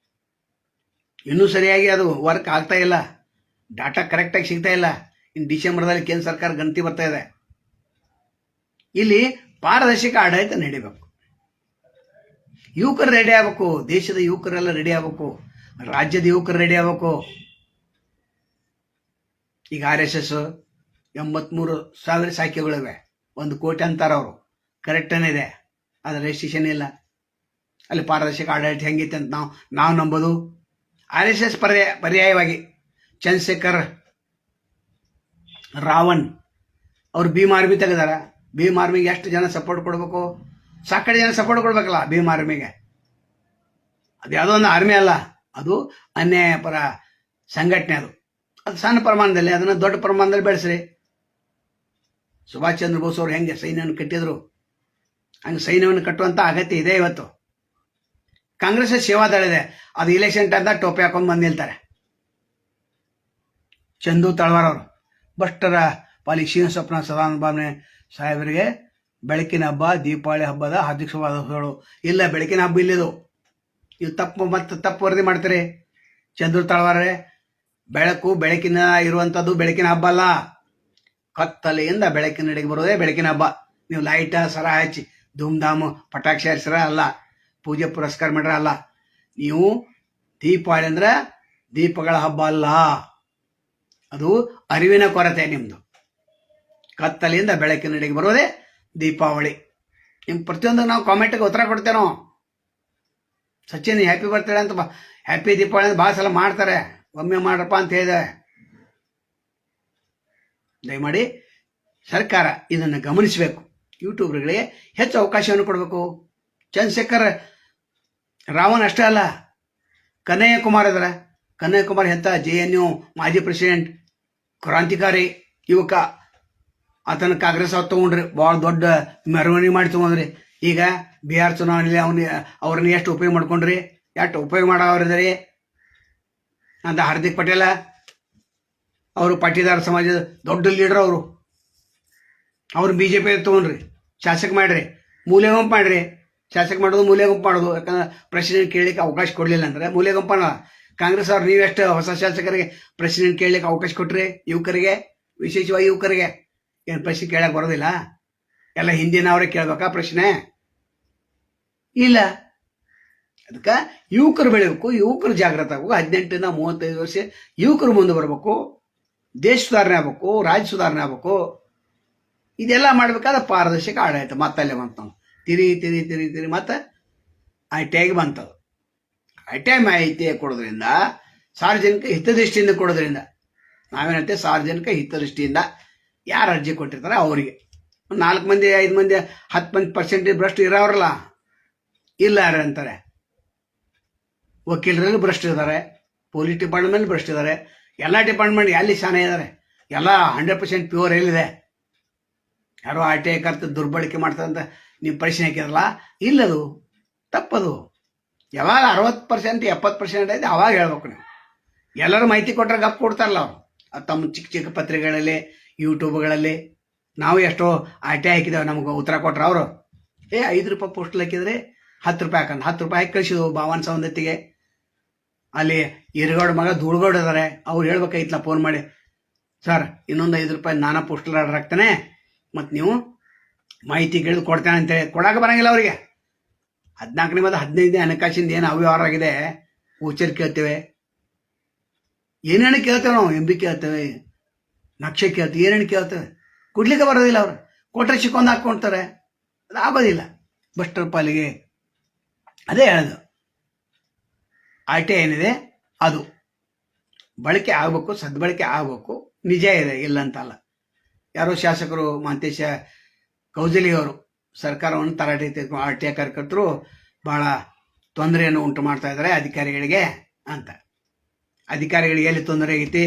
ಇನ್ನೂ ಸರಿಯಾಗಿ ಅದು ವರ್ಕ್ ಆಗ್ತಾ ಇಲ್ಲ, ಡಾಟಾ ಕರೆಕ್ಟಾಗಿ ಸಿಗ್ತಾ ಇಲ್ಲ. ಇನ್ನು ಡಿಸೆಂಬರ್ದಲ್ಲಿ ಕೇಂದ್ರ ಸರ್ಕಾರ ಗಣತಿ ಬರ್ತಾ ಇದೆ. ಇಲ್ಲಿ ಪಾರದರ್ಶಕ ಆಡಳಿತ ನಡಿಬೇಕು. ಯುವಕರು ರೆಡಿ ಆಗ್ಬೇಕು, ದೇಶದ ಯುವಕರೆಲ್ಲ ರೆಡಿ ಆಗ್ಬೇಕು, ರಾಜ್ಯದ ಯುವಕರು ರೆಡಿ ಆಗ್ಬೇಕು. ಈಗ RSS 83,000 ಶಾಖೆಗಳಿವೆ, 1 ಕೋಟಿ ಅಂತಾರೆ ಅವರು. ಕರೆಕ್ಟೇನಿದೆ, ಅದು ರಿಜಿಸ್ಟ್ರೇಷನ್ ಇಲ್ಲ. ಅಲ್ಲಿ ಪಾರದರ್ಶಕ ಆಡಳಿತ ಹೆಂಗೈತೆ ಅಂತ ನಾವು ನಂಬೋದು. RSS ಪರ್ಯಾಯವಾಗಿ ಚಂದ್ರಶೇಖರ್ ರಾವಣ್ ಅವರು ಭೀಮ್ ಆರ್ಮಿ ತೆಗೆದಾರ. ಭೀಮ್ ಆರ್ಮಿಗೆ ಎಷ್ಟು ಜನ ಸಪೋರ್ಟ್ ಕೊಡಬೇಕು? ಸಾಕಷ್ಟು ಜನ ಸಪೋರ್ಟ್ ಕೊಡ್ಬೇಕಲ್ಲ ಭೀಮ್ ಆರ್ಮಿಗೆ. ಅದು ಯಾವುದೋ ಒಂದು ಆರ್ಮಿ ಅಲ್ಲ, ಅದು ಅನ್ಯಾಯ ಪರ ಸಂಘಟನೆ. ಅದು ಸಣ್ಣ ಪ್ರಮಾಣದಲ್ಲಿ, ಅದನ್ನು ದೊಡ್ಡ ಪ್ರಮಾಣದಲ್ಲಿ ಬೆಳೆಸ್ರಿ. ಸುಭಾಷ್ ಚಂದ್ರ ಬೋಸ್ ಅವರು ಹೆಂಗೆ ಸೈನ್ಯವನ್ನು ಕಟ್ಟಿದ್ರು, ಹಂಗೆ ಸೈನ್ಯವನ್ನು ಕಟ್ಟುವಂಥ ಅಗತ್ಯ ಇದೆ ಇವತ್ತು. ಕಾಂಗ್ರೆಸ್ ಸೇವಾದಳ ಇದೆ, ಅದು ಇಲೆಕ್ಷನ್ ಟೈಮ್ದಾಗ ಟೋಪಿ ಹಾಕೊಂಡು ಬಂದು ನಿಲ್ತಾರೆ. ಚಂದು ತಳವಾರ್ ಅವರು ಭ್ರಷ್ಟರ ಪಾಲಿ ಶ್ರೀನಿವಾಸಪ್ಪನ ಸದಾನಂದ ಸಾಹೇಬರಿಗೆ ಬೆಳಕಿನ ಹಬ್ಬ, ದೀಪಾವಳಿ ಹಬ್ಬದ ಹಾರ್ದಿಕ ಶುಭಾಶಯಗಳು. ಇಲ್ಲ, ಬೆಳಕಿನ ಹಬ್ಬ ಇಲ್ಲಿದು. ನೀವು ತಪ್ಪು ವರದಿ ಮಾಡ್ತೀರಿ. ಚಂದ್ರ ತಳವಾರೇ, ಬೆಳಕಿನ ಇರುವಂಥದ್ದು ಬೆಳಕಿನ ಹಬ್ಬ ಅಲ್ಲ. ಕತ್ತಲೆಯಿಂದ ಬೆಳಕಿನಡೆಗೆ ಬರೋದೇ ಬೆಳಕಿನ ಹಬ್ಬ. ನೀವು ಲೈಟ ಸರ ಹಚ್ಚಿ ಧೂಮ್ಧಾಮ್ ಪಟಾಕ್ಷಿ ಹರಿಸ್ರ ಅಲ್ಲ, ಪೂಜೆ ಪುರಸ್ಕಾರ ಮಾಡ್ರ ಅಲ್ಲ. ನೀವು ದೀಪಾವಳಿ ಅಂದ್ರೆ ದೀಪಗಳ ಹಬ್ಬ ಅಲ್ಲ, ಅದು ಅರಿವಿನ ಕೊರತೆ ನಿಮ್ಮದು. ಕತ್ತಲೆಯಿಂದ ಬೆಳಕಿನಡೆಗೆ ಬರೋದೇ ದೀಪಾವಳಿ. ನಿಮ್ಮ ಪ್ರತಿಯೊಂದು ನಾವು ಕಾಮೆಂಟ್ಗೆ ಉತ್ತರ ಕೊಡ್ತೇನೋ. ಸಚಿನ್ ಹ್ಯಾಪಿ ಬರ್ತ್ಡೇ ಅಂತ, ಹ್ಯಾಪಿ ದೀಪಾವಳಿ ಅಂತ ಭಾಳ ಸಲ ಮಾಡ್ತಾರೆ. ಒಮ್ಮೆ ಮಾಡ್ರಪ್ಪ ಅಂತ ಹೇಳಿದೆ. ದಯಮಾಡಿ ಸರ್ಕಾರ ಇದನ್ನು ಗಮನಿಸಬೇಕು. ಯೂಟ್ಯೂಬ್ಗಳಿಗೆ ಹೆಚ್ಚು ಅವಕಾಶವನ್ನು ಕೊಡಬೇಕು. ಚಂದ್ರಶೇಖರ್ ರಾವಣ್ ಅಷ್ಟೇ ಅಲ್ಲ, ಕನ್ನಯ್ಯ ಕುಮಾರ್ ಇದಾರೆ. ಕನ್ನಯ್ಯ ಕುಮಾರ್ ಎಂಥ JNU ಮಾಜಿ ಪ್ರೆಸಿಡೆಂಟ್, ಕ್ರಾಂತಿಕಾರಿ ಯುವಕ. ಆತನ ಕಾಂಗ್ರೆಸ್ ಅವ್ರು ತೊಗೊಂಡ್ರಿ, ಭಾಳ ದೊಡ್ಡ ಮೆರವಣಿಗೆ ಮಾಡಿ ತೊಗೊಂಡ್ರಿ. ಈಗ ಬಿಹಾರ್ ಚುನಾವಣೆಯಲ್ಲಿ ಅವ್ರನ್ನ ಎಷ್ಟು ಉಪಯೋಗ ಮಾಡ್ಕೊಂಡ್ರಿ, ಎಷ್ಟು ಉಪಯೋಗ ಮಾಡೋರಿದ್ದಾರೆ ಅಂತ. ಹಾರ್ದಿಕ್ ಪಟೇಲ ಅವರು ಪಾಟೀದಾರ ಸಮಾಜದ ದೊಡ್ಡ ಲೀಡರ್. ಅವ್ರು BJP ತೊಗೊಂಡ್ರಿ, ಶಾಸಕ ಮಾಡ್ರಿ, ಮೂಲೆ ಗುಂಪು ಮಾಡ್ರಿ. ಶಾಸಕ ಮಾಡೋದು ಮೂಲೆ ಗುಂಪು ಮಾಡೋದು. ಯಾಕಂದ್ರೆ ಪ್ರೆಸಿಡೆಂಟ್ ಕೇಳಲಿಕ್ಕೆ ಅವಕಾಶ ಕೊಡಲಿಲ್ಲ ಅಂದರೆ ಮೂಲೆ ಗುಂಪನ. ಕಾಂಗ್ರೆಸ್ ಅವ್ರು ನೀವೆಷ್ಟು ಹೊಸ ಶಾಸಕರಿಗೆ ಪ್ರೆಸಿಡೆಂಟ್ ಕೇಳಲಿಕ್ಕೆ ಅವಕಾಶ ಕೊಟ್ರಿ? ಯುವಕರಿಗೆ, ವಿಶೇಷವಾಗಿ ಯುವಕರಿಗೆ ಏನು ಪ್ರಶ್ನೆ ಕೇಳಕ್ಕೆ ಬರೋದಿಲ್ಲ? ಎಲ್ಲ ಹಿಂದಿನವರೇ ಕೇಳ್ಬೇಕಾ ಪ್ರಶ್ನೆ? ಇಲ್ಲ. ಅದಕ್ಕೆ ಯುವಕರು ಬೆಳಿಬೇಕು, ಯುವಕರು ಜಾಗೃತ ಆಗಬೇಕು. 18 ಇಂದ 35 ವರ್ಷ ಯುವಕರು ಮುಂದೆ ಬರಬೇಕು. ದೇಶ ಸುಧಾರಣೆ ಆಗ್ಬೇಕು, ರಾಜ್ಯ ಸುಧಾರಣೆ ಆಗ್ಬೇಕು. ಇದೆಲ್ಲ ಮಾಡಬೇಕಾದ್ರೆ ಪಾರದರ್ಶಕ ಆಡಳಿತ. ಮತ್ತಲ್ಲೇ ಬಂತು ನಾವು ತಿರಿ ಮತ್ತೆ ITI ಬಂತದು. ITI ಮಾಹಿತಿ ಕೊಡೋದ್ರಿಂದ, ಸಾರ್ವಜನಿಕ ಹಿತದೃಷ್ಟಿಯಿಂದ ಕೊಡೋದ್ರಿಂದ, ನಾವೇನಂತೆ ಸಾರ್ವಜನಿಕ ಹಿತದೃಷ್ಟಿಯಿಂದ ಯಾರು ಅರ್ಜಿ ಕೊಟ್ಟಿರ್ತಾರೆ ಅವರಿಗೆ 4 ಮಂದಿ 5 ಮಂದಿ 10% ಭ್ರಷ್ಟ ಇರೋರಲ್ಲ, ಇಲ್ಲ ಯಾರು ಅಂತಾರೆ. ವಕೀಲರಲ್ಲಿ ಭ್ರಷ್ಟ ಇದ್ದಾರೆ, ಪೊಲೀಸ್ ಡಿಪಾರ್ಟ್ಮೆಂಟ್ ಭ್ರಷ್ಟ ಇದ್ದಾರೆ, ಎಲ್ಲ ಡಿಪಾರ್ಟ್ಮೆಂಟ್ ಎಲ್ಲಿ ಶಾನೆ ಇದ್ದಾರೆ. ಎಲ್ಲ 100% ಪ್ಯೂರ್ ಎಲ್ಲಿದೆ? ಯಾರೋ RTI ಕರ್ತ ದುರ್ಬಳಕೆ ಮಾಡ್ತಾರಂತ ನೀವು ಪ್ರಶ್ನೆ ಹಾಕಿರಲ್ಲ, ಇಲ್ಲದು ತಪ್ಪದು. ಯಾವಾಗ 60% 70% ಐತೆ ಅವಾಗ ಹೇಳ್ಬೇಕು ನೀವು. ಎಲ್ಲರೂ ಮಾಹಿತಿ ಕೊಟ್ಟರೆ ಗಪ್ ಕೊಡ್ತಾರಲ್ಲ ಅವರು, ತಮ್ಮ ಚಿಕ್ಕ ಚಿಕ್ಕ ಪತ್ರಿಕೆಗಳಲ್ಲಿ, ಯೂಟ್ಯೂಬ್ಗಳಲ್ಲಿ. ನಾವು ಎಷ್ಟೋ ಆಟೆ ಹಾಕಿದ್ದೇವೆ, ನಮ್ಗೆ ಉತ್ತರ ಕೊಟ್ರೆ ಅವರು 5 ರೂಪಾಯಿ ಪೋಸ್ಟಲ್ ಹಾಕಿದ್ರೆ 10 ರೂಪಾಯಿ ಹಾಕಂಡು 10 ರೂಪಾಯಿ ಹಾಕಿ ಕಳಿಸಿದ್ವು ಭಾವನ್ ಸೌಂದತ್ತಿಗೆ. ಅಲ್ಲಿ ಹಿರುಗೌಡ ಮಗ ಧೂಳ್ಗೌಡ ಇದ್ದಾರೆ, ಅವ್ರು ಹೇಳ್ಬೇಕಾಯ್ತಲ್ಲ ಫೋನ್ ಮಾಡಿ, ಸರ್ ಇನ್ನೊಂದು 5 ರೂಪಾಯಿ ನಾನಾ ಪೋಸ್ಟಲ್ ಆರ್ಡರ್ ಹಾಕ್ತಾನೆ, ಮತ್ತು ನೀವು ಮಾಹಿತಿ ಕೇಳಿದು ಕೊಡ್ತೇನೆ ಅಂತೇಳಿ ಕೊಡಕ್ಕೆ ಬರಂಗಿಲ್ಲ ಅವರಿಗೆ. 14ನೇ ಮತ್ತು 15ನೇ ಹಣಕಾಸಿಂದ ಏನು ಅವ್ಯವಹಾರ ಆಗಿದೆ, ವೋಚರ್ ಕೇಳ್ತೇವೆ, ಏನೇನು ಕೇಳ್ತೇವೆ ನಾವು, MB ಕೇಳ್ತೇವೆ, ನಕ್ಷೆ ಕೇಳ್ತೇವೆ, ಏನೇನು ಕೇಳ್ತೇವೆ, ಕೊಡ್ಲಿಕ್ಕೆ ಬರೋದಿಲ್ಲ ಅವರು. ಕೊಟ್ಟರೆ ಚಿಕ್ಕೊಂದು ಹಾಕ್ಕೊಳ್ತಾರೆ, ಅದು ಆಗೋದಿಲ್ಲ ಬಸ್ಟರ್ ಪಾಲಿಗೆ. ಅದೇ ಹೇಳೋದು, ಆಟೆ ಏನಿದೆ ಅದು ಬಳಕೆ ಆಗಬೇಕು, ಸದ್ಬಳಕೆ ಆಗಬೇಕು, ನಿಜ ಇದೆ, ಇಲ್ಲ ಅಂತಲ್ಲ. ಯಾರೋ ಶಾಸಕರು ಮಹಂತೇಶ ಕೌಜಲಿಯವರು ಸರ್ಕಾರವನ್ನು ತರಾಟೆ ತೆಗೆದುಕೊಂಡು RTI ಕಾರ್ಯಕರ್ತರು ಭಾಳ ತೊಂದರೆಯನ್ನು ಉಂಟು ಮಾಡ್ತಾ ಇದ್ದಾರೆ ಅಧಿಕಾರಿಗಳಿಗೆ ಅಂತ. ಅಧಿಕಾರಿಗಳಿಗೆ ಎಲ್ಲಿ ತೊಂದರೆ ಆಗೈತಿ?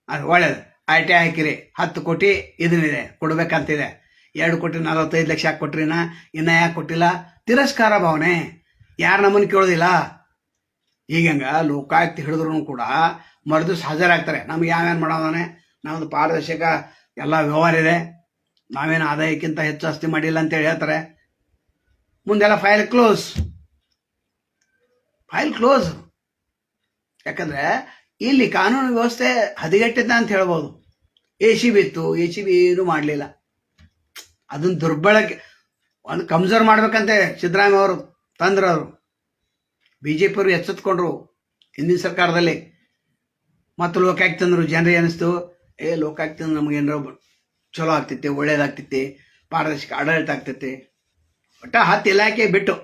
ಅದು ಒಳ್ಳೇದು, RTI ಹಾಕಿರಿ, 10 ಕೋಟಿ ಇದನ್ನಿದೆ ಕೊಡ್ಬೇಕಂತಿದೆ, 2,45,00,000 ಯಾಕೆ ಕೊಟ್ರಿನ, ಇನ್ನ ಯಾಕೆ ಕೊಟ್ಟಿಲ್ಲ? ತಿರಸ್ಕಾರ ಭಾವನೆ, ಯಾರು ನಮ್ಮನ್ನು ಕೇಳೋದಿಲ್ಲ. ಈಗಂಗ ಲೋಕಾಯುಕ್ತ ಹಿಡಿದ್ರು ಕೂಡ ಮರುದಿವ್ಸ ಹಾಜರಾಗ್ತಾರೆ. ನಮ್ಗೆ ಯಾವೇನು ಮಾಡೋದಾನೆ, ನಮ್ಮದು ಪಾರದರ್ಶಕ ಎಲ್ಲ ವ್ಯವಹಾರ ಇದೆ, ನಾವೇನು ಆದಾಯಕ್ಕಿಂತ ಹೆಚ್ಚು ಆಸ್ತಿ ಮಾಡಿಲ್ಲ ಅಂತೇಳಿ ಹೇಳ್ತಾರೆ. ಮುಂದೆಲ್ಲ ಫೈಲ್ ಕ್ಲೋಸ್. ಯಾಕಂದ್ರೆ ಇಲ್ಲಿ ಕಾನೂನು ವ್ಯವಸ್ಥೆ ಹದಗೆಟ್ಟಿದ್ದ ಅಂತ ಹೇಳ್ಬೋದು. ACB ಇತ್ತು, ACB ಏನು ಮಾಡಲಿಲ್ಲ. ಅದನ್ನ ದುರ್ಬಳಕೆ, ಒಂದು ಕಮ್ಜೋರ್ ಮಾಡ್ಬೇಕಂತೆ ಸಿದ್ದರಾಮಯ್ಯ ಅವರು ತಂದ್ರವರು. BJP ಅವರು ಎಚ್ಚೆತ್ಕೊಂಡ್ರು ಹಿಂದಿನ ಸರ್ಕಾರದಲ್ಲಿ. ಮತ್ತು ಲೋಕಾಯುಕ್ತ ತಂದರು. ಜನರಿಗೆ ಅನಿಸ್ತು, ಲೋಕಾಯುಕ್ತ ತಂದ್ರೆ ನಮಗೇನಾರ ಚಲೋ ಆಗ್ತೈತಿ, ಒಳ್ಳೇದಾಗ್ತೈತಿ, ಪಾರದರ್ಶಕ ಆಡಳಿತ ಆಗ್ತೈತಿ. ಒಟ್ಟ 10 ಇಲಾಖೆ ಬಿಟ್ಟು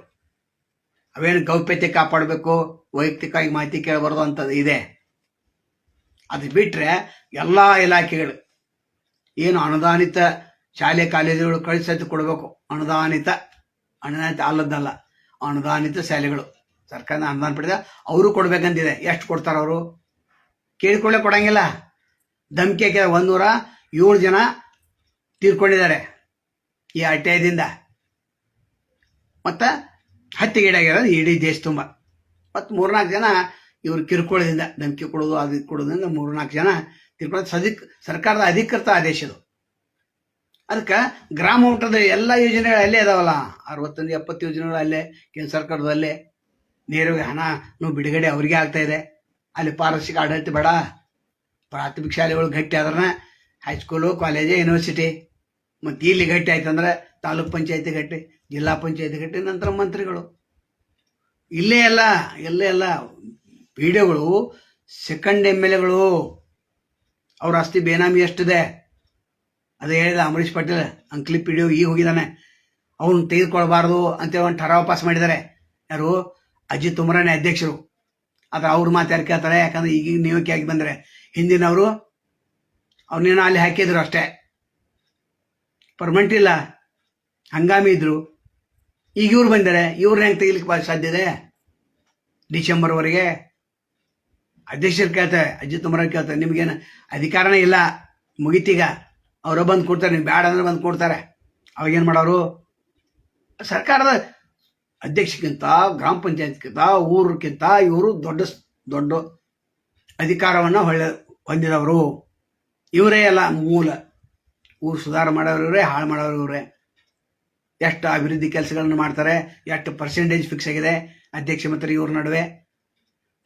ಅವೇನು ಗೌಪ್ಯತೆ ಕಾಪಾಡಬೇಕು, ವೈಯಕ್ತಿಕವಾಗಿ ಮಾಹಿತಿ ಕೇಳಬಾರ್ದು ಅಂತದ್ದು ಇದೆ. ಅದು ಬಿಟ್ಟರೆ ಎಲ್ಲ ಇಲಾಖೆಗಳು ಏನು ಅನುದಾನಿತ ಶಾಲೆ ಕಾಲೇಜುಗಳು ಕಳಿಸತಿ ಕೊಡಬೇಕು. ಅನುದಾನಿತ ಅಲ್ಲದಲ್ಲ, ಅನುದಾನಿತ ಶಾಲೆಗಳು ಸರ್ಕಾರದ ಅನುದಾನ ಪಡೆದ ಅವರು ಕೊಡ್ಬೇಕಂತಿದೆ. ಎಷ್ಟು ಕೊಡ್ತಾರೆ ಅವರು? ಕೇಳಿಕೊಳ್ಳೆ ಕೊಡಂಗಿಲ್ಲ. ಧಮಕಿ ಹಾಕಿದ 107 ಜನ ತೀರ್ಕೊಂಡಿದ್ದಾರೆ ಈ RTIದಿಂದ. ಮತ್ತು ಹತ್ಯೆಗೀಡಾಗಿರೋದು ಇಡೀ ದೇಶ ತುಂಬ. ಮತ್ತು 3-4 ಜನ ಇವರು ಕಿರುಕುಳದಿಂದ, ಧಮಕಿ ಕೊಡೋದು ಅದು ಕೊಡೋದ್ರಿಂದ 3-4 ಜನ ತೀರ್ಕೊಳ್ಳೋದು ಸರ್ಕಾರದ ಅಧಿಕೃತ ಆದೇಶದು. ಅದಕ್ಕೆ ಗ್ರಾಮ ಮಟ್ಟದ ಎಲ್ಲ ಯೋಜನೆಗಳು ಅಲ್ಲೇ ಇದಾವಲ್ಲ, 61-70 ಯೋಜನೆಗಳು ಅಲ್ಲೇ, ಕೇಂದ್ರ ಸರ್ಕಾರದಲ್ಲೇ ನೇರವಾಗಿ ಹಣನೂ ಬಿಡುಗಡೆ ಅವ್ರಿಗೆ ಆಗ್ತಾ ಇದೆ. ಅಲ್ಲಿ ಪಾರದರ್ಶಕ ಆಡಳಿತ ಬೇಡ. ಪ್ರಾಥಮಿಕ ಶಾಲೆಗಳು ಗಟ್ಟಿ ಆದ್ರೆ ಹೈಸ್ಕೂಲು, ಕಾಲೇಜು, ಯೂನಿವರ್ಸಿಟಿ. ಮತ್ತು ಇಲ್ಲಿ ಗಟ್ಟಿ ಆಯ್ತಂದ್ರೆ ತಾಲೂಕ್ ಪಂಚಾಯತಿ ಗಟ್ಟಿ, ಜಿಲ್ಲಾ ಪಂಚಾಯತಿ ಗಟ್ಟಿ, ನಂತರ ಮಂತ್ರಿಗಳು. ಇಲ್ಲೇ ಎಲ್ಲ PDOಗಳು ಸೆಕೆಂಡ್ MLAಗಳು. ಅವ್ರ ಆಸ್ತಿ ಬೇನಾಮಿ ಎಷ್ಟಿದೆ ಅದೇ ಹೇಳಿದ ಅಮರೀಶ್ ಪಟೇಲ್. ಅಂಕ್ಲಿ PDO ಈಗ ಹೋಗಿದ್ದಾನೆ, ಅವನು ತೆಗೆದುಕೊಳ್ಬಾರ್ದು ಅಂತೇಳಿ ಒಂದು ಠರಾವ್ ಪಾಸ್ ಮಾಡಿದ್ದಾರೆ. ಯಾರು? ಅಜಿತ್ ಉಮರಾಣಿ ಅಧ್ಯಕ್ಷರು. ಆದರೆ ಅವ್ರ ಮಾತು ಯಾರು ಕೇಳ್ತಾರೆ? ಯಾಕಂದ್ರೆ ಈಗ ನೇಮಕ ಆಗಿ ಬಂದರೆ, ಹಿಂದಿನವರು ಅವ್ರನ್ನೇನೋ ಅಲ್ಲಿ ಹಾಕಿದ್ರು ಅಷ್ಟೇ, ಪರ್ಮನೆಂಟ್ ಇಲ್ಲ, ಹಂಗಾಮಿ ಇದ್ರು. ಈಗ ಇವ್ರು ಬಂದರೆ ಇವ್ರನ್ನ ಹೆಂಗೆ ತೆಗಿಲಿಕ್ಕೆ ಸಾಧ್ಯ ಇದೆ? ಡಿಸೆಂಬರ್ವರೆಗೆ ಅಧ್ಯಕ್ಷರು ಕೇಳ್ತಾರೆ, ಅಜಿತ್ ಉಮರಾಣಿ ಕೇಳ್ತಾರೆ, ನಿಮಗೇನು ಅಧಿಕಾರನೇ ಇಲ್ಲ, ಮುಗಿತೀಗ, ಅವರ ಬಂದು ಕೊಡ್ತಾರೆ, ನೀವು ಬೇಡ ಅಂದ್ರೆ ಬಂದು ಕೊಡ್ತಾರೆ. ಅವಾಗೇನು ಮಾಡೋರು? ಸರ್ಕಾರದ ಅಧ್ಯಕ್ಷಕ್ಕಿಂತ, ಗ್ರಾಮ ಪಂಚಾಯತ್ಗಿಂತ, ಊರಕ್ಕಿಂತ ಇವರು ದೊಡ್ಡ ಅಧಿಕಾರವನ್ನು ಹೊಂದಿದವರು. ಇವರೇ ಎಲ್ಲ ಮೂಲ. ಊರು ಸುಧಾರ ಮಾಡೋರು ಇವರೇ, ಹಾಳು ಮಾಡೋರು ಇವರೇ. ಎಷ್ಟು ಅಭಿವೃದ್ಧಿ ಕೆಲಸಗಳನ್ನು ಮಾಡ್ತಾರೆ, ಎಷ್ಟು ಪರ್ಸೆಂಟೇಜ್ ಫಿಕ್ಸ್ ಆಗಿದೆ ಅಧ್ಯಕ್ಷ ಮತ್ತು ಇವ್ರ ನಡುವೆ.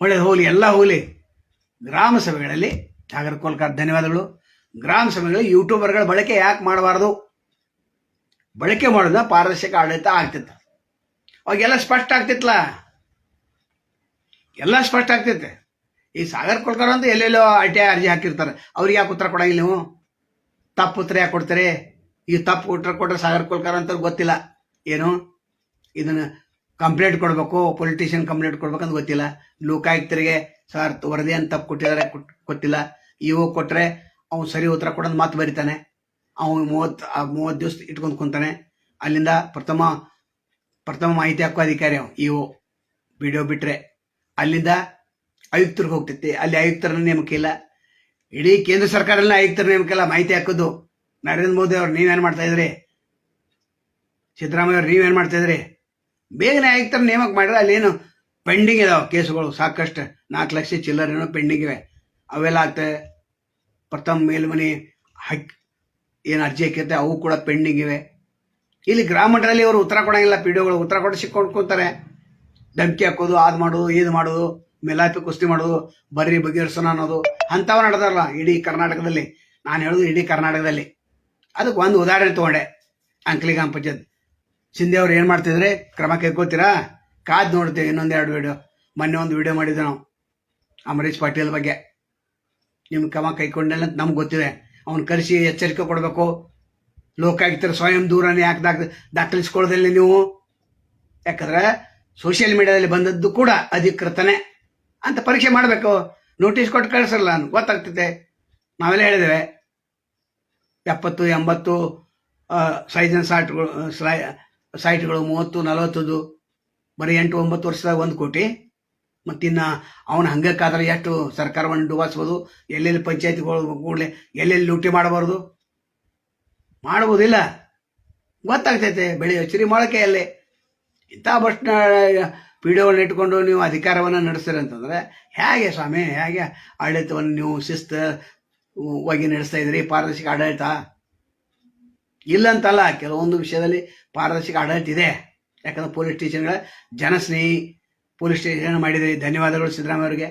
ಒಳ್ಳೇದು ಹೋಗಲಿ, ಎಲ್ಲ ಹೋಗಲಿ. ಗ್ರಾಮ ಸಭೆಗಳಲ್ಲಿ ಸಾಗರ್ ಕೋಲ್ಕರ್ ಧನ್ಯವಾದಗಳು. ಗ್ರಾಮ ಸಭೆಗಳಲ್ಲಿ ಯೂಟ್ಯೂಬರ್ಗಳ ಬಳಕೆ ಯಾಕೆ ಮಾಡಬಾರ್ದು? ಬಳಕೆ ಮಾಡೋದ ಪಾರದರ್ಶಕ ಆಡಳಿತ ಆಗ್ತಿತ್ತು. ಅವಾಗೆಲ್ಲ ಸ್ಪಷ್ಟ ಆಗ್ತಿತ್ತಲ್ಲ, ಎಲ್ಲ ಸ್ಪಷ್ಟ ಆಗ್ತೈತೆ. ಈ ಸಾಗರ್ ಕೋಲ್ಕರ್ ಅಂತ ಎಲ್ಲೆಲ್ಲೋ RTI ಅರ್ಜಿ ಹಾಕಿರ್ತಾರೆ, ಅವ್ರಿಗೆ ಯಾಕೆ ಉತ್ತರ ಕೊಡಂಗಿಲ್ಲ ನೀವು? ತಪ್ಪು ಉತ್ತರ ಯಾಕೆ ಕೊಡ್ತಾರೆ? ಈ ತಪ್ಪು ಉತ್ತರ ಕೊಟ್ಟರೆ ಸಾಗರ್ ಕೋಲ್ಕರ್ ಅಂತ ಗೊತ್ತಿಲ್ಲ ಏನು, ಇದನ್ನು ಕಂಪ್ಲೇಂಟ್ ಕೊಡಬೇಕು, ಪೊಲಿಟಿಷಿಯನ್ ಕಂಪ್ಲೇಂಟ್ ಕೊಡ್ಬೇಕಂತ ಗೊತ್ತಿಲ್ಲ. ಲೋಕಾಯುಕ್ತರಿಗೆ ಸರ್ ವರದಿ ಅಂತ ತಪ್ಪು ಕೊಟ್ಟಿದ್ದಾರೆ ಗೊತ್ತಿಲ್ಲ. ಇವು ಕೊಟ್ಟರೆ ಅವ್ನು ಸರಿ ಉತ್ತರ ಕೊಡೋದು ಮಾತು ಬರಿತಾನೆ, ಅವನು 30 ದಿವಸ ಇಟ್ಕೊಂಡು ಕುಂತಾನೆ. ಅಲ್ಲಿಂದ ಪ್ರಥಮ ಮಾಹಿತಿ ಹಕ್ಕು ಅಧಿಕಾರಿ ಇವು PDO ಬಿಟ್ಟರೆ, ಅಲ್ಲಿಂದ ಆಯುಕ್ತರಿಗೆ ಹೋಗ್ತೈತಿ, ಅಲ್ಲಿ ಆಯುಕ್ತರನ್ನ ನೇಮಕ ಇಲ್ಲ. ಇಡೀ ಕೇಂದ್ರ ಸರ್ಕಾರದಲ್ಲಿ ಆಯುಕ್ತರ ನೇಮಕ ಇಲ್ಲ. ಮಾಹಿತಿ ಹಾಕೋದು ನರೇಂದ್ರ ಮೋದಿ ಅವ್ರು ನೀವೇನು ಮಾಡ್ತಾ ಇದ್ರಿ? ಸಿದ್ದರಾಮಯ್ಯ ಅವ್ರು ನೀವೇನು ಮಾಡ್ತಾ ಇದ್ರಿ? ಬೇಗನೆ ಆಯುಕ್ತರ ನೇಮಕ ಮಾಡಿದ್ರೆ ಅಲ್ಲೇನು ಪೆಂಡಿಂಗ್ ಇದಾವೆ ಕೇಸುಗಳು ಸಾಕಷ್ಟು 4 ಲಕ್ಷ ಚಿಲ್ಲರೇನೋ ಪೆಂಡಿಂಗ್ ಇವೆ. ಅವೆಲ್ಲ ಆಗ್ತವೆ. ಪ್ರಥಮ ಮೇಲ್ಮನೆ ಹಕ್ ಏನು ಅರ್ಜಿ ಹಾಕಿರುತ್ತೆ ಅವು ಕೂಡ ಪೆಂಡಿಂಗ್ ಇವೆ. ಇಲ್ಲಿ ಗ್ರಾಮದಲ್ಲಿ ಅವರು ಉತ್ತರ ಕೊಡೋಂಗಿಲ್ಲ. ಪಿ ಡಿಒಗಳು ಉತ್ತರ ಕೊಟ್ಟು ಸಿಕ್ಕೊಂಡ್ಕೊತಾರೆ. ಧಮಕಿ ಹಾಕೋದು, ಅದು ಮಾಡೋದು, ಇದು ಮಾಡೋದು, ಮೇಲಾಪಿ ಕುಸ್ತಿ ಮಾಡೋದು, ಬರ್ರಿ ಬಗೆಹರಿಸೋಣ ಅನ್ನೋದು ಅಂಥವು ನಡೆದಾರಲ್ಲ ಇಡೀ ಕರ್ನಾಟಕದಲ್ಲಿ. ನಾನು ಹೇಳೋದು ಇಡೀ ಕರ್ನಾಟಕದಲ್ಲಿ. ಅದಕ್ಕೆ ಒಂದು ಉದಾಹರಣೆ ತೊಗೊಂಡೆ. ಅಂಕಲಿ ಗ್ರಾಮ ಪಂಚಾಯತ್ ಸಿಂಧೆ ಅವ್ರು ಏನು ಮಾಡ್ತಿದ್ರೆ ಕ್ರಮ ಕೈಗೋತೀರಾ? ಕಾದು ನೋಡ್ತೇವೆ. ಇನ್ನೊಂದೆರಡು ವಿಡಿಯೋ, ಮೊನ್ನೆ ಒಂದು ವಿಡಿಯೋ ಮಾಡಿದ್ದೆ ನಾವು ಅಮರೀಶ್ ಪಾಟೀಲ್ ಬಗ್ಗೆ. ನಿಮ್ಮ ಕ್ರಮ ಕೈಗೊಂಡಿಲ್ಲ ಅಂತ ನಮ್ಗೆ ಗೊತ್ತಿದೆ. ಅವ್ನು ಕರೆಸಿ ಎಚ್ಚರಿಕೆ ಕೊಡಬೇಕು. ಲೋಕಾಯುಕ್ತರ ಸ್ವಯಂ ದೂರನೇ ಯಾಕೆ ದಾಖಲಿಸ್ಕೊಳ್ಳೋದಿಲ್ಲ ನೀವು? ಯಾಕಂದ್ರೆ ಸೋಷಿಯಲ್ ಮೀಡಿಯಾದಲ್ಲಿ ಬಂದದ್ದು ಕೂಡ ಅಧಿಕೃತನೇ ಅಂತ ಪರೀಕ್ಷೆ ಮಾಡಬೇಕು. ನೋಟಿಸ್ ಕೊಟ್ಟು ಕಳಿಸಲ್ಲ, ಗೊತ್ತಾಗ್ತದೆ. ನಾವೆಲ್ಲ ಹೇಳಿದ್ದೇವೆ 70-80 ಸೈಜನ್ ಸೈಟ್ಗಳು 30-40 ಬರೀ 8-9 ವರ್ಷದಾಗ 1 ಕೋಟಿ. ಮತ್ತಿನ್ನು ಅವನು ಹಂಗಕ್ಕಾದ್ರೆ ಎಷ್ಟು ಸರ್ಕಾರವನ್ನು ಡುಬಾಯಿಸ್ಬೋದು? ಎಲ್ಲೆಲ್ಲಿ ಪಂಚಾಯತಿಗಳು ಕೂಡಲೇ ಎಲ್ಲೆಲ್ಲಿ ಲೂಟಿ ಮಾಡಬಾರ್ದು? ಮಾಡ್ಬೋದಿಲ್ಲ, ಗೊತ್ತಾಗ್ತೈತೆ. ಬೆಳೆ ಹಚ್ಚಿರಿ ಮೊಳಕೆಯಲ್ಲಿ ಇಂಥ ಬಸ್ನ ಪಿ ಡಿ ಒಗಳನ್ನ ಇಟ್ಕೊಂಡು ನೀವು ಅಧಿಕಾರವನ್ನು ನಡೆಸ್ತೀರಿ ಅಂತಂದರೆ ಹೇಗೆ ಸ್ವಾಮಿ? ಹೇಗೆ ಆಡಳಿತವನ್ನು ನೀವು ಶಿಸ್ತವಾಗಿ ನಡೆಸ್ತಾ ಇದ್ರಿ? ಪಾರದರ್ಶಕ ಆಡಳಿತ ಇಲ್ಲಂತಲ್ಲ, ಕೆಲವೊಂದು ವಿಷಯದಲ್ಲಿ ಪಾರದರ್ಶಕ ಆಡಳಿತ ಇದೆ. ಯಾಕಂದ್ರೆ ಪೊಲೀಸ್ ಸ್ಟೇಷನ್ಗಳ ಜನಸ್ನೇಹಿ ಪೊಲೀಸ್ ಸ್ಟೇಷನ್ ಮಾಡಿದ್ರಿ, ಧನ್ಯವಾದಗಳು ಸಿದ್ದರಾಮಯ್ಯ ಅವರಿಗೆ.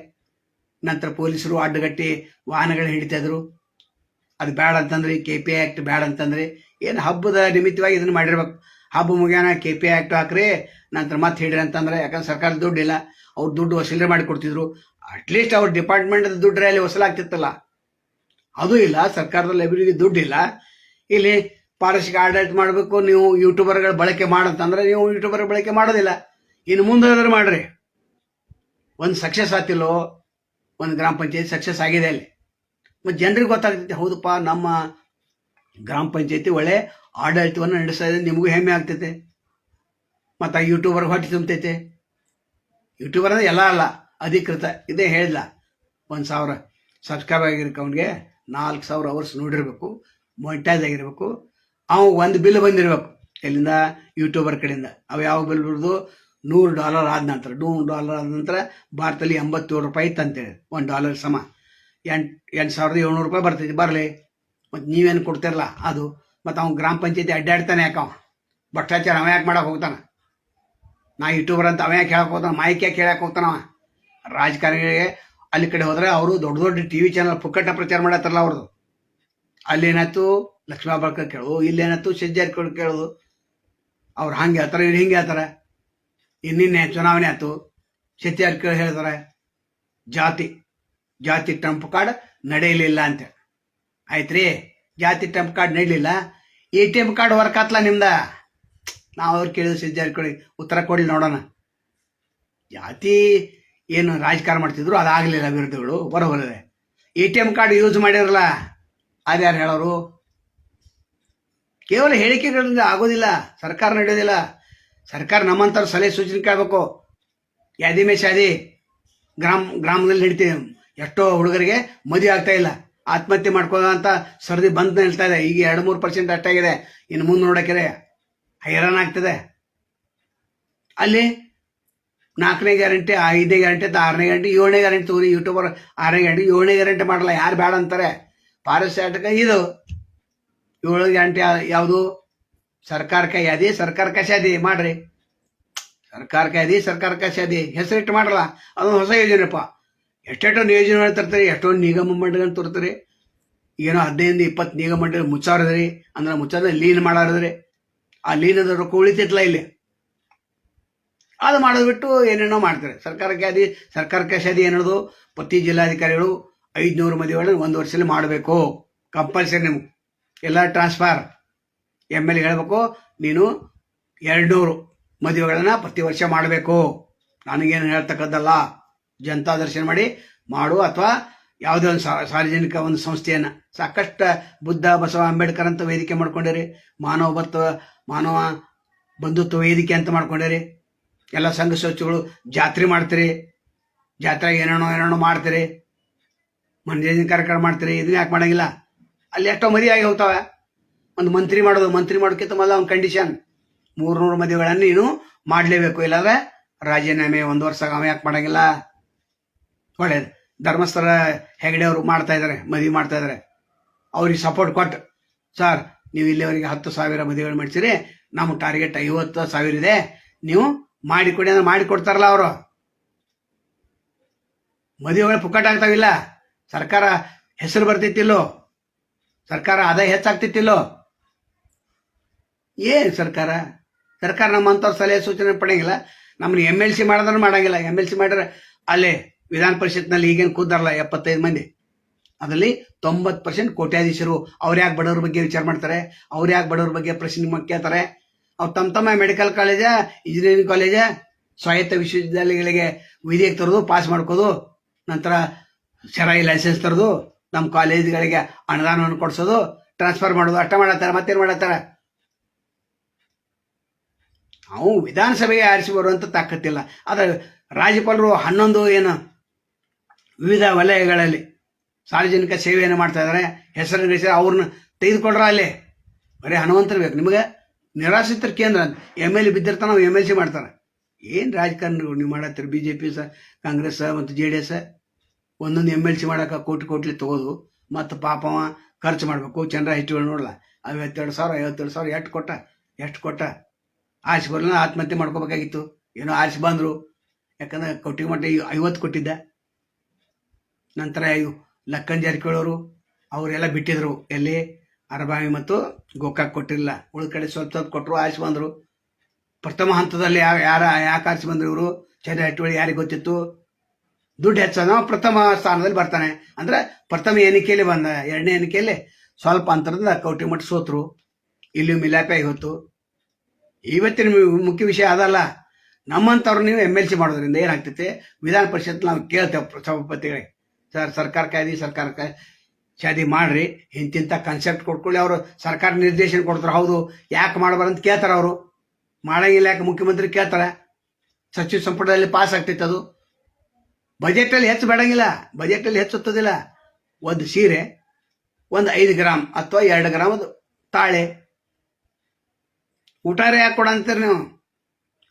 ನಂತರ ಪೊಲೀಸರು ಅಡ್ಡಗಟ್ಟಿ ವಾಹನಗಳನ್ನ ಹಿಡಿತಾಯಿದ್ರು. ಅದು ಬ್ಯಾಡ ಅಂತಂದ್ರಿ, KPI ಆ್ಯಕ್ಟ್ ಬ್ಯಾಡ ಅಂತಂದ್ರಿ. ಏನು ಹಬ್ಬದ ನಿಮಿತ್ತವಾಗಿ ಇದನ್ನು ಮಾಡಿರ್ಬೇಕು. ಹಬ್ಬ ಮುಗಿಯೋಣ KPI ಆ್ಯಕ್ಟ್ ಹಾಕ್ರಿ, ನಂತರ ಮತ್ತೆ ಹಿಡ್ರಿ ಅಂತಂದ್ರೆ, ಯಾಕಂದ್ರೆ ಸರ್ಕಾರದ ದುಡ್ಡು ಇಲ್ಲ. ಅವ್ರು ದುಡ್ಡು ವಸೂಲಿ ಮಾಡಿ ಕೊಡ್ತಿದ್ರು. ಅಟ್ಲೀಸ್ಟ್ ಅವ್ರ ಡಿಪಾರ್ಟ್ಮೆಂಟ್ ದುಡ್ಡು ಅಲ್ಲಿ ವಸೂಲಾಗ್ತಿತ್ತಲ್ಲ, ಅದು ಇಲ್ಲ. ಸರ್ಕಾರದ ಲೈಬ್ರರಿಗೆ ದುಡ್ಡು ಇಲ್ಲ. ಇಲ್ಲಿ ಪಾರದರ್ಶಕ ಆಡಳಿತ ಮಾಡಬೇಕು, ನೀವು ಯೂಟ್ಯೂಬರ್ಗಳ ಬಳಕೆ ಮಾಡಂತಂದ್ರೆ ನೀವು ಯೂಟ್ಯೂಬರ್ ಬಳಕೆ ಮಾಡೋದಿಲ್ಲ. ಇನ್ನು ಮುಂದೆ ಮಾಡ್ರಿ. ಒಂದು ಸಕ್ಸಸ್ ಆತಿಲ್ಲೋ, ಒಂದು ಗ್ರಾಮ ಪಂಚಾಯತಿ ಸಕ್ಸಸ್ ಆಗಿದೆ ಅಲ್ಲಿ. ಮತ್ತು ಜನರಿಗೆ ಗೊತ್ತಾಗ್ತೈತೆ, ಹೌದಪ್ಪ ನಮ್ಮ ಗ್ರಾಮ ಪಂಚಾಯತಿ ಒಳ್ಳೆ ಆಡಳಿತವನ್ನು ನಡೆಸ್ತಾ ಇದೆ, ನಿಮಗೂ ಹೆಮ್ಮೆ ಆಗ್ತೈತೆ. ಮತ್ತು ಆ ಯೂಟ್ಯೂಬರ್ಗೆ ಹೊಟ್ಟೆ ತುಂಬತೈತೆ. ಯೂಟ್ಯೂಬರ್ ಅಂದರೆ ಎಲ್ಲ ಅಲ್ಲ, ಅಧಿಕೃತ. ಇದೇ ಹೇಳಿಲ್ಲ, 1000 ಸಬ್ಸ್ಕ್ರೈಬ್ ಆಗಿರಕ್ಕೆ ಅವನಿಗೆ 4000 ಅವರ್ಸ್ ನೋಡಿರ್ಬೇಕು, ಮೊನಿಟೈಸ್ ಆಗಿರ್ಬೇಕು. ಅವ ಒಂದು ಬಿಲ್ ಬಂದಿರಬೇಕು ಎಲ್ಲಿಂದ? ಯೂಟ್ಯೂಬರ್ ಕಡೆಯಿಂದ. ಅವು ಯಾವ ಬಿಲ್ ಬರೋದು? $100 ಆದ ನಂತರ. $100 ಆದ ನಂತರ ಭಾರತದಲ್ಲಿ $87 ಅಂತೇಳಿ. $1 ಸಮ 8,700 ಬರ್ತೈತಿ. ಬರಲಿ, ಮತ್ತು ನೀವೇನು ಕೊಡ್ತಿರಲ್ಲ ಅದು. ಮತ್ತು ಅವ್ನು ಗ್ರಾಮ ಪಂಚಾಯತಿ ಅಡ್ಡಾಡ್ತಾನೆ. ಯಾಕೆ ಅವ ಭ್ರಷ್ಟಾಚಾರ ಅವ ಯಾಕೆ ಮಾಡಕ್ಕೆ ಹೋಗ್ತಾನೆ? ನಾ ಯೂಟ್ಯೂಬರ್ ಅಂತ ಅವ ಯಾಕೆ ಹೇಳಕ್ಕೆ ಹೋಗ್ತಾನೆ? ಮಾಹಿತಿ ಯಾಕೆ ಹೇಳಕ್ಕೆ ಹೋಗ್ತಾನವ? ರಾಜಕಾರಣಿಗಳಿಗೆ ಅಲ್ಲಿ ಕಡೆ ಹೋದರೆ ಅವರು ದೊಡ್ಡ ದೊಡ್ಡ TV ಚಾನಲ್ ಪುಕ್ಕಟ್ಟ ಪ್ರಚಾರ ಮಾಡತ್ತಾರಲ್ಲ ಅವ್ರದ್ದು. ಅಲ್ಲೇನಾಯ್ತು ಲಕ್ಷ್ಮೀ ಬಾಳ್ಕರ್ ಕೇಳೋದು, ಇಲ್ಲೇನಾಯ್ತು ಜಾರಕಿಹೊಳಿ ಕೇಳೋದು. ಅವ್ರು ಹಂಗೆ ಹೇಳ್ತಾರೆ, ಇವ್ರು ಹಿಂಗೆ ಹೇಳ್ತಾರೆ. ಇನ್ನಿನ್ನೆ ಚುನಾವಣೆ ಆಯ್ತು, ಜಾರಕಿಹೊಳಿ ಹೇಳ್ತಾರೆ ಜಾತಿ ಟ್ರಂಪ್ ಕಾರ್ಡ್ ನಡೆಯಲಿಲ್ಲ ಅಂತ. ಆಯ್ತು ರೀ, ಜಾತಿ ಟ್ರಂಪ್ ಕಾರ್ಡ್ ನಡೀಲಿಲ್ಲ, ATM ಕಾರ್ಡ್ ವರ್ಕ್ ಆತ್ಲ ನಿಮ್ದ? ನಾವು ಅವ್ರು ಕೇಳಿದ್ರು ಜಾರಕಿಹೊಳಿ ಉತ್ತರ ಕೊಡಲಿ ನೋಡೋಣ. ಜಾತಿ ಏನು ರಾಜಕಾರಣ ಮಾಡ್ತಿದ್ರು ಅದಾಗಲಿಲ್ಲ, ವಿರೋಧಿಗಳು ಬರೋಬರಿದೆ. ATM ಕಾರ್ಡ್ ಯೂಸ್ ಮಾಡಿರಲ್ಲ, ಅದ್ಯಾರು ಹೇಳೋರು? ಕೇವಲ ಹೇಳಿಕೆಗಳಿಂದ ಆಗೋದಿಲ್ಲ, ಸರ್ಕಾರ ನಡೆಯೋದಿಲ್ಲ. ಸರ್ಕಾರ ನಮ್ಮಂಥವ್ರು ಸಲಹೆ ಸೂಚನೆ ಕೇಳಬೇಕು. ಯಾದಿ ಮೇ ಶಾದಿ ಗ್ರಾಮದಲ್ಲಿ ನಡೀತೀವಿ. ಎಷ್ಟೋ ಹುಡುಗರಿಗೆ ಮದುವೆ ಆಗ್ತಾ ಇಲ್ಲ, ಆತ್ಮಹತ್ಯೆ ಮಾಡ್ಕೊಳ್ಳೋ ಅಂತ ಸರದಿ ಬಂದು ನಿಲ್ತಾ ಇದೆ. ಈಗ 2-3% ಅಷ್ಟಾಗಿದೆ. ಇನ್ನು ಮುಂದೆ ನೋಡೋಕೆ ಹೈರಾಣ ಆಗ್ತದೆ. ಅಲ್ಲಿ 4ನೇ ಗ್ಯಾರಂಟಿ, 5ನೇ ಗ್ಯಾರಂಟಿ, 6ನೇ ಗ್ಯಾರಂಟಿ, 7ನೇ ಗ್ಯಾರಂಟಿ ತಗೋರಿ. ಯೂಟ್ಯೂಬರ್ 6ನೇ ಗ್ಯಾರಂಟಿ 7ನೇ ಗ್ಯಾರಂಟಿ ಮಾಡಲ್ಲ, ಯಾರು ಬೇಡ ಅಂತಾರೆ? ಪಾರದರ್ಶಕ ಇದು 7 ಗ್ಯಾರಂಟಿ ಯಾವುದು? ಸರ್ಕಾರಕ್ಕೆ ಯಾದಿ, ಸರ್ಕಾರಕ್ಕೆ ಶಾದಿ ಮಾಡ್ರಿ. ಸರ್ಕಾರಕ್ಕೆ ಯಾದಿ, ಸರ್ಕಾರಕ್ಕೆ ಶಾದಿ ಹೆಸರಿಟ್ಟು ಮಾಡಲ್ಲ. ಅದೊಂದು ಹೊಸ ಯೋಜನೆಪ್ಪ. ಎಷ್ಟೆಷ್ಟೋ ಯೋಜನೆ ತರ್ತಾರೆ, ಎಷ್ಟೊಂದು ನಿಗಮ ಮಂಡಳಿಗಳನ್ನು ತರ್ತಾರೆ. ಏನೋ 15-20 ನಿಗಮ ಮಂಡಳಿ ಮುಚ್ಚಾರದ್ರಿ ಅಂದ್ರೆ ಮುಚ್ಚಾರ ಲೀನ್ ಮಾಡಾರದ್ರಿ. ಆ ಲೀನದ ರೊಕ್ಕ ಉಳಿತೈತಲ್ಲ ಇಲ್ಲಿ, ಅದು ಮಾಡೋದು ಬಿಟ್ಟು ಏನೇನೋ ಮಾಡ್ತಾರೆ. ಸರ್ಕಾರಕ್ಕೆ ಶಾದಿ ಏನೋದು? ಪ್ರತಿ ಜಿಲ್ಲಾಧಿಕಾರಿಗಳು 500 ಮದುವೆಗಳನ್ನು 1 ವರ್ಷದಲ್ಲಿ ಮಾಡಬೇಕು, ಕಂಪಲ್ಸರಿ. ನಿಮ್ಗೆ ಎಲ್ಲ ಟ್ರಾನ್ಸ್ಫರ್. MLA ಹೇಳಬೇಕು, ನೀನು 200 ಮದುವೆಗಳನ್ನು ಪ್ರತಿ ವರ್ಷ ಮಾಡಬೇಕು. ನನಗೇನು ಹೇಳ್ತಕ್ಕದ್ದಲ್ಲ. ಜನತಾ ದರ್ಶನ ಮಾಡು, ಅಥವಾ ಯಾವುದೇ ಒಂದು ಸಾರ್ವಜನಿಕ ಒಂದು ಸಂಸ್ಥೆಯನ್ನು. ಸಾಕಷ್ಟು ಬುದ್ಧ, ಬಸವ, ಅಂಬೇಡ್ಕರ್ ಅಂತ ವೇದಿಕೆ ಮಾಡ್ಕೊಂಡಿರಿ. ಮಾನವ ಬಂಧುತ್ವ ವೇದಿಕೆ ಅಂತ ಮಾಡ್ಕೊಂಡಿರಿ. ಎಲ್ಲ ಸಂಘ ಸಂಸ್ಥೆಗಳು ಜಾತ್ರೆ ಮಾಡ್ತೀರಿ, ಜಾತ್ರೆಗೆ ಏನೇನೋ ಮಾಡ್ತೀರಿ, ಮನರಂಜನೆ ಕಾರ್ಯಕ್ರಮ ಮಾಡ್ತೀರಿ. ಇದನ್ನ ಯಾಕೆ ಮಾಡೋಂಗಿಲ್ಲ? ಅಲ್ಲಿ ಎಷ್ಟೋ ಮದುವೆ ಆಗಿ ಹೋಗ್ತಾವೆ. ಒಂದು ಮಂತ್ರಿ ಮಾಡೋಕ್ಕಿಂತ ಮೊದಲು ಅವ್ನ ಕಂಡೀಷನ್ 300 ಮದುವೆಗಳನ್ನು ನೀನು ಮಾಡಲೇಬೇಕು, ಇಲ್ಲಾಂದ್ರೆ ರಾಜೀನಾಮೆ 1 ವರ್ಷ ಅವ ಯಾಕೆ ಮಾಡಂಗಿಲ್ಲ? ಒಳ್ಳೇದು. ಧರ್ಮಸ್ಥಳ ಹೆಗಡೆ ಅವರು ಮಾಡ್ತಾ ಇದ್ದಾರೆ, ಮದುವೆ ಮಾಡ್ತಾ ಇದ್ದಾರೆ. ಅವ್ರಿಗೆ ಸಪೋರ್ಟ್ ಕೊಟ್ಟು, ಸರ್ ನೀವು ಇಲ್ಲಿವರೆಗೆ 10,000 ಮದುವೆಗಳು ಮಾಡಿಸಿರಿ, ನಮ್ಮ ಟಾರ್ಗೆಟ್ 50,000 ಇದೆ, ನೀವು ಮಾಡಿಕೊಡಿ ಅಂದ್ರೆ ಮಾಡಿಕೊಡ್ತಾರಲ್ಲ ಅವರು. ಮದುವೆಗಳು ಪುಕ್ಕಟ್ ಆಗ್ತಾವಿಲ್ಲ, ಸರ್ಕಾರ ಹೆಸರು ಬರ್ತಿತ್ತಿಲ್ಲೋ, ಸರ್ಕಾರ ಆದಾಯ ಹೆಚ್ಚಾಗ್ತಿತ್ತಿಲ್ಲೋ. ಏನು ಸರ್ಕಾರ ನಮ್ಮಂಥವ್ರು ಸಲಹೆ ಸೂಚನೆ ಪಡೆಯಂಗಿಲ್ಲ. ನಮ್ಮನ್ನ MLC ಮಾಡಿದ್ರೆ ಮಾಡಂಗಿಲ್ಲ. MLC ಮಾಡಿದ್ರೆ ಅಲ್ಲೇ ವಿಧಾನ ಪರಿಷತ್ನಲ್ಲಿ ಈಗೇನು ಕೂದಾರಲ್ಲ 75 ಮಂದಿ, ಅದರಲ್ಲಿ 90% ಕೋಟ್ಯಾಧೀಶರು. ಅವ್ರು ಯಾಕೆ ಬಡವ್ರ ಬಗ್ಗೆ ವಿಚಾರ ಮಾಡ್ತಾರೆ? ಅವ್ರು ಯಾಕೆ ಬಡವ್ರ ಬಗ್ಗೆ ಪ್ರಶ್ನೆ ಕೇಳ್ತಾರೆ? ಅವ್ರು ತಮ್ಮ ಮೆಡಿಕಲ್ ಕಾಲೇಜ, ಇಂಜಿನಿಯರಿಂಗ್ ಕಾಲೇಜ, ಸ್ವಾಯತ್ತ ವಿಶ್ವವಿದ್ಯಾಲಯಗಳಿಗೆ ವಿಧಿಗೆ ತರೋದು, ಪಾಸ್ ಮಾಡ್ಕೋದು, ನಂತರ ಸರಾಯಿ ಲೈಸೆನ್ಸ್ ತರೋದು, ನಮ್ಮ ಕಾಲೇಜ್ಗಳಿಗೆ ಅನುದಾನವನ್ನು ಕೊಡಿಸೋದು, ಟ್ರಾನ್ಸ್ಫರ್ ಮಾಡೋದು, ಅಷ್ಟ ಮಾಡತ್ತಾರ. ಮತ್ತೇನು ಮಾಡತ್ತಾರ? ಅವು ವಿಧಾನಸಭೆಗೆ ಆರಿಸಿ ಬರುವಂಥ ತಾಕತ್ತಿಲ್ಲ. ಆದರೆ ರಾಜ್ಯಪಾಲರು 11 ಏನು ವಿವಿಧ ವಲಯಗಳಲ್ಲಿ ಸಾರ್ವಜನಿಕ ಸೇವೆಯನ್ನು ಮಾಡ್ತಾ ಇದ್ದಾರೆ. ಹೆಸರು ಅವ್ರನ್ನ ತೆಗೆದುಕೊಂಡ್ರ ಅಲ್ಲಿ ಬರೀ ಹನುಮಂತರು ಬೇಕು ನಿಮಗೆ. ನಿರಾಶ್ರಿತರ ಕೇಂದ್ರ ಅಂತ MLA ಬಿದ್ದಿರ್ತಾನೆ, ನಾವು MLC ಮಾಡ್ತಾರೆ. ಏನು ರಾಜಕಾರಣ ನೀವು ಮಾಡತ್ತೀರಿ? BJP ಕಾಂಗ್ರೆಸ್ ಮತ್ತು JDS ಒಂದೊಂದು MLC ಮಾಡೋಕೆ ಕೋಟಿ ತಗೋದು, ಮತ್ತು ಪಾಪವ ಖರ್ಚು ಮಾಡಬೇಕು. ಚಂದ್ರ ಹೆಚ್ಚುಗಳು ನೋಡಲ್ಲ, 52,000 ಎಷ್ಟು ಕೊಟ್ಟ ಆರಿಸಿ ಬರಲ್ಲ, ಆತ್ಮಹತ್ಯೆ ಮಾಡ್ಕೋಬೇಕಾಗಿತ್ತು. ಏನೋ ಆರಿಸಿ ಬಂದರು, ಯಾಕಂದ್ರೆ ಕೋಟಿ ಮಟ್ಟ 50 ಕೊಟ್ಟಿದ್ದ. ನಂತರ ಲಕ್ಕನ್ ಜಾರಕಿಹೊಳಿ ಅವರು ಅವರೆಲ್ಲ ಬಿಟ್ಟಿದ್ರು, ಎಲ್ಲಿ ಅರಬಾವಿ ಮತ್ತು ಗೋಕಾಕ್ ಕೊಟ್ಟಿರಲಿಲ್ಲ. ಉಳಿದ ಕಡೆ ಸ್ವಲ್ಪ ಕೊಟ್ಟರು, ಆರಿಸಿ ಬಂದರು. ಪ್ರಥಮ ಹಂತದಲ್ಲಿ ಯಾಕೆ ಆರಿಸಿ ಬಂದರು ಇವರು? ಚಂದ್ರ ಹೆಚ್ಚುವಳಿ ಯಾರಿಗೆ ಗೊತ್ತಿತ್ತು? ದುಡ್ಡು ಹೆಚ್ಚನ ಪ್ರಥಮ ಸ್ಥಾನದಲ್ಲಿ ಬರ್ತಾನೆ ಅಂದ್ರೆ ಪ್ರಥಮ ಎಣಿಕೆಯಲ್ಲಿ ಬಂದ, 2ನೇ ಎಣಿಕೆಯಲ್ಲಿ ಸ್ವಲ್ಪ ಅಂತರದಿಂದ ಕೋಟಿ ಮಟ್ಟ ಸೋತರು. ಇಲ್ಲಿ ಮಿಲಾಪಿ ಹೊತ್ತು. ಇವತ್ತಿನ ಮುಖ್ಯ ವಿಷಯ ಅದಲ್ಲ. ನಮ್ಮಂಥವ್ರು ನೀವು MLC ಮಾಡೋದ್ರಿಂದ ಏನಾಗ್ತೈತೆ? ವಿಧಾನ ಪರಿಷತ್ ನಾವು ಕೇಳ್ತೇವೆ ಸಭಾಪತಿಗಳಿಗೆ, ಸರ್ ಸರ್ಕಾರ ಶಾದಿ ಮಾಡ್ರಿ, ಇಂತಿಂಥ ಕಾನ್ಸೆಪ್ಟ್ ಕೊಟ್ಕೊಳ್ಳಿ. ಅವರು ಸರ್ಕಾರ ನಿರ್ದೇಶನ ಕೊಡ್ತಾರೆ. ಹೌದು, ಯಾಕೆ ಮಾಡಬಾರಂತ ಕೇಳ್ತಾರೆ. ಅವರು ಮಾಡಂಗಿಲ್ಲ ಯಾಕೆ ಮುಖ್ಯಮಂತ್ರಿ ಕೇಳ್ತಾರೆ. ಸಚಿವ ಸಂಪುಟದಲ್ಲಿ ಪಾಸ್ ಆಗ್ತೈತೆ. ಅದು ಬಜೆಟಲ್ಲಿ ಹೆಚ್ಚು ಬೇಡಂಗಿಲ್ಲ, ಬಜೆಟಲ್ಲಿ ಹೆಚ್ಚು ಹೊತ್ತದಿಲ್ಲ. ಒಂದು ಸೀರೆ, ಒಂದು 5 ಗ್ರಾಮ್ ಅಥವಾ 2 ಗ್ರಾಮ್ ಅದು ತಾಳೆ. ಊಟಾರೆ ಯಾಕೆ ಕೊಡ ಅಂತೀರಿ ನೀವು?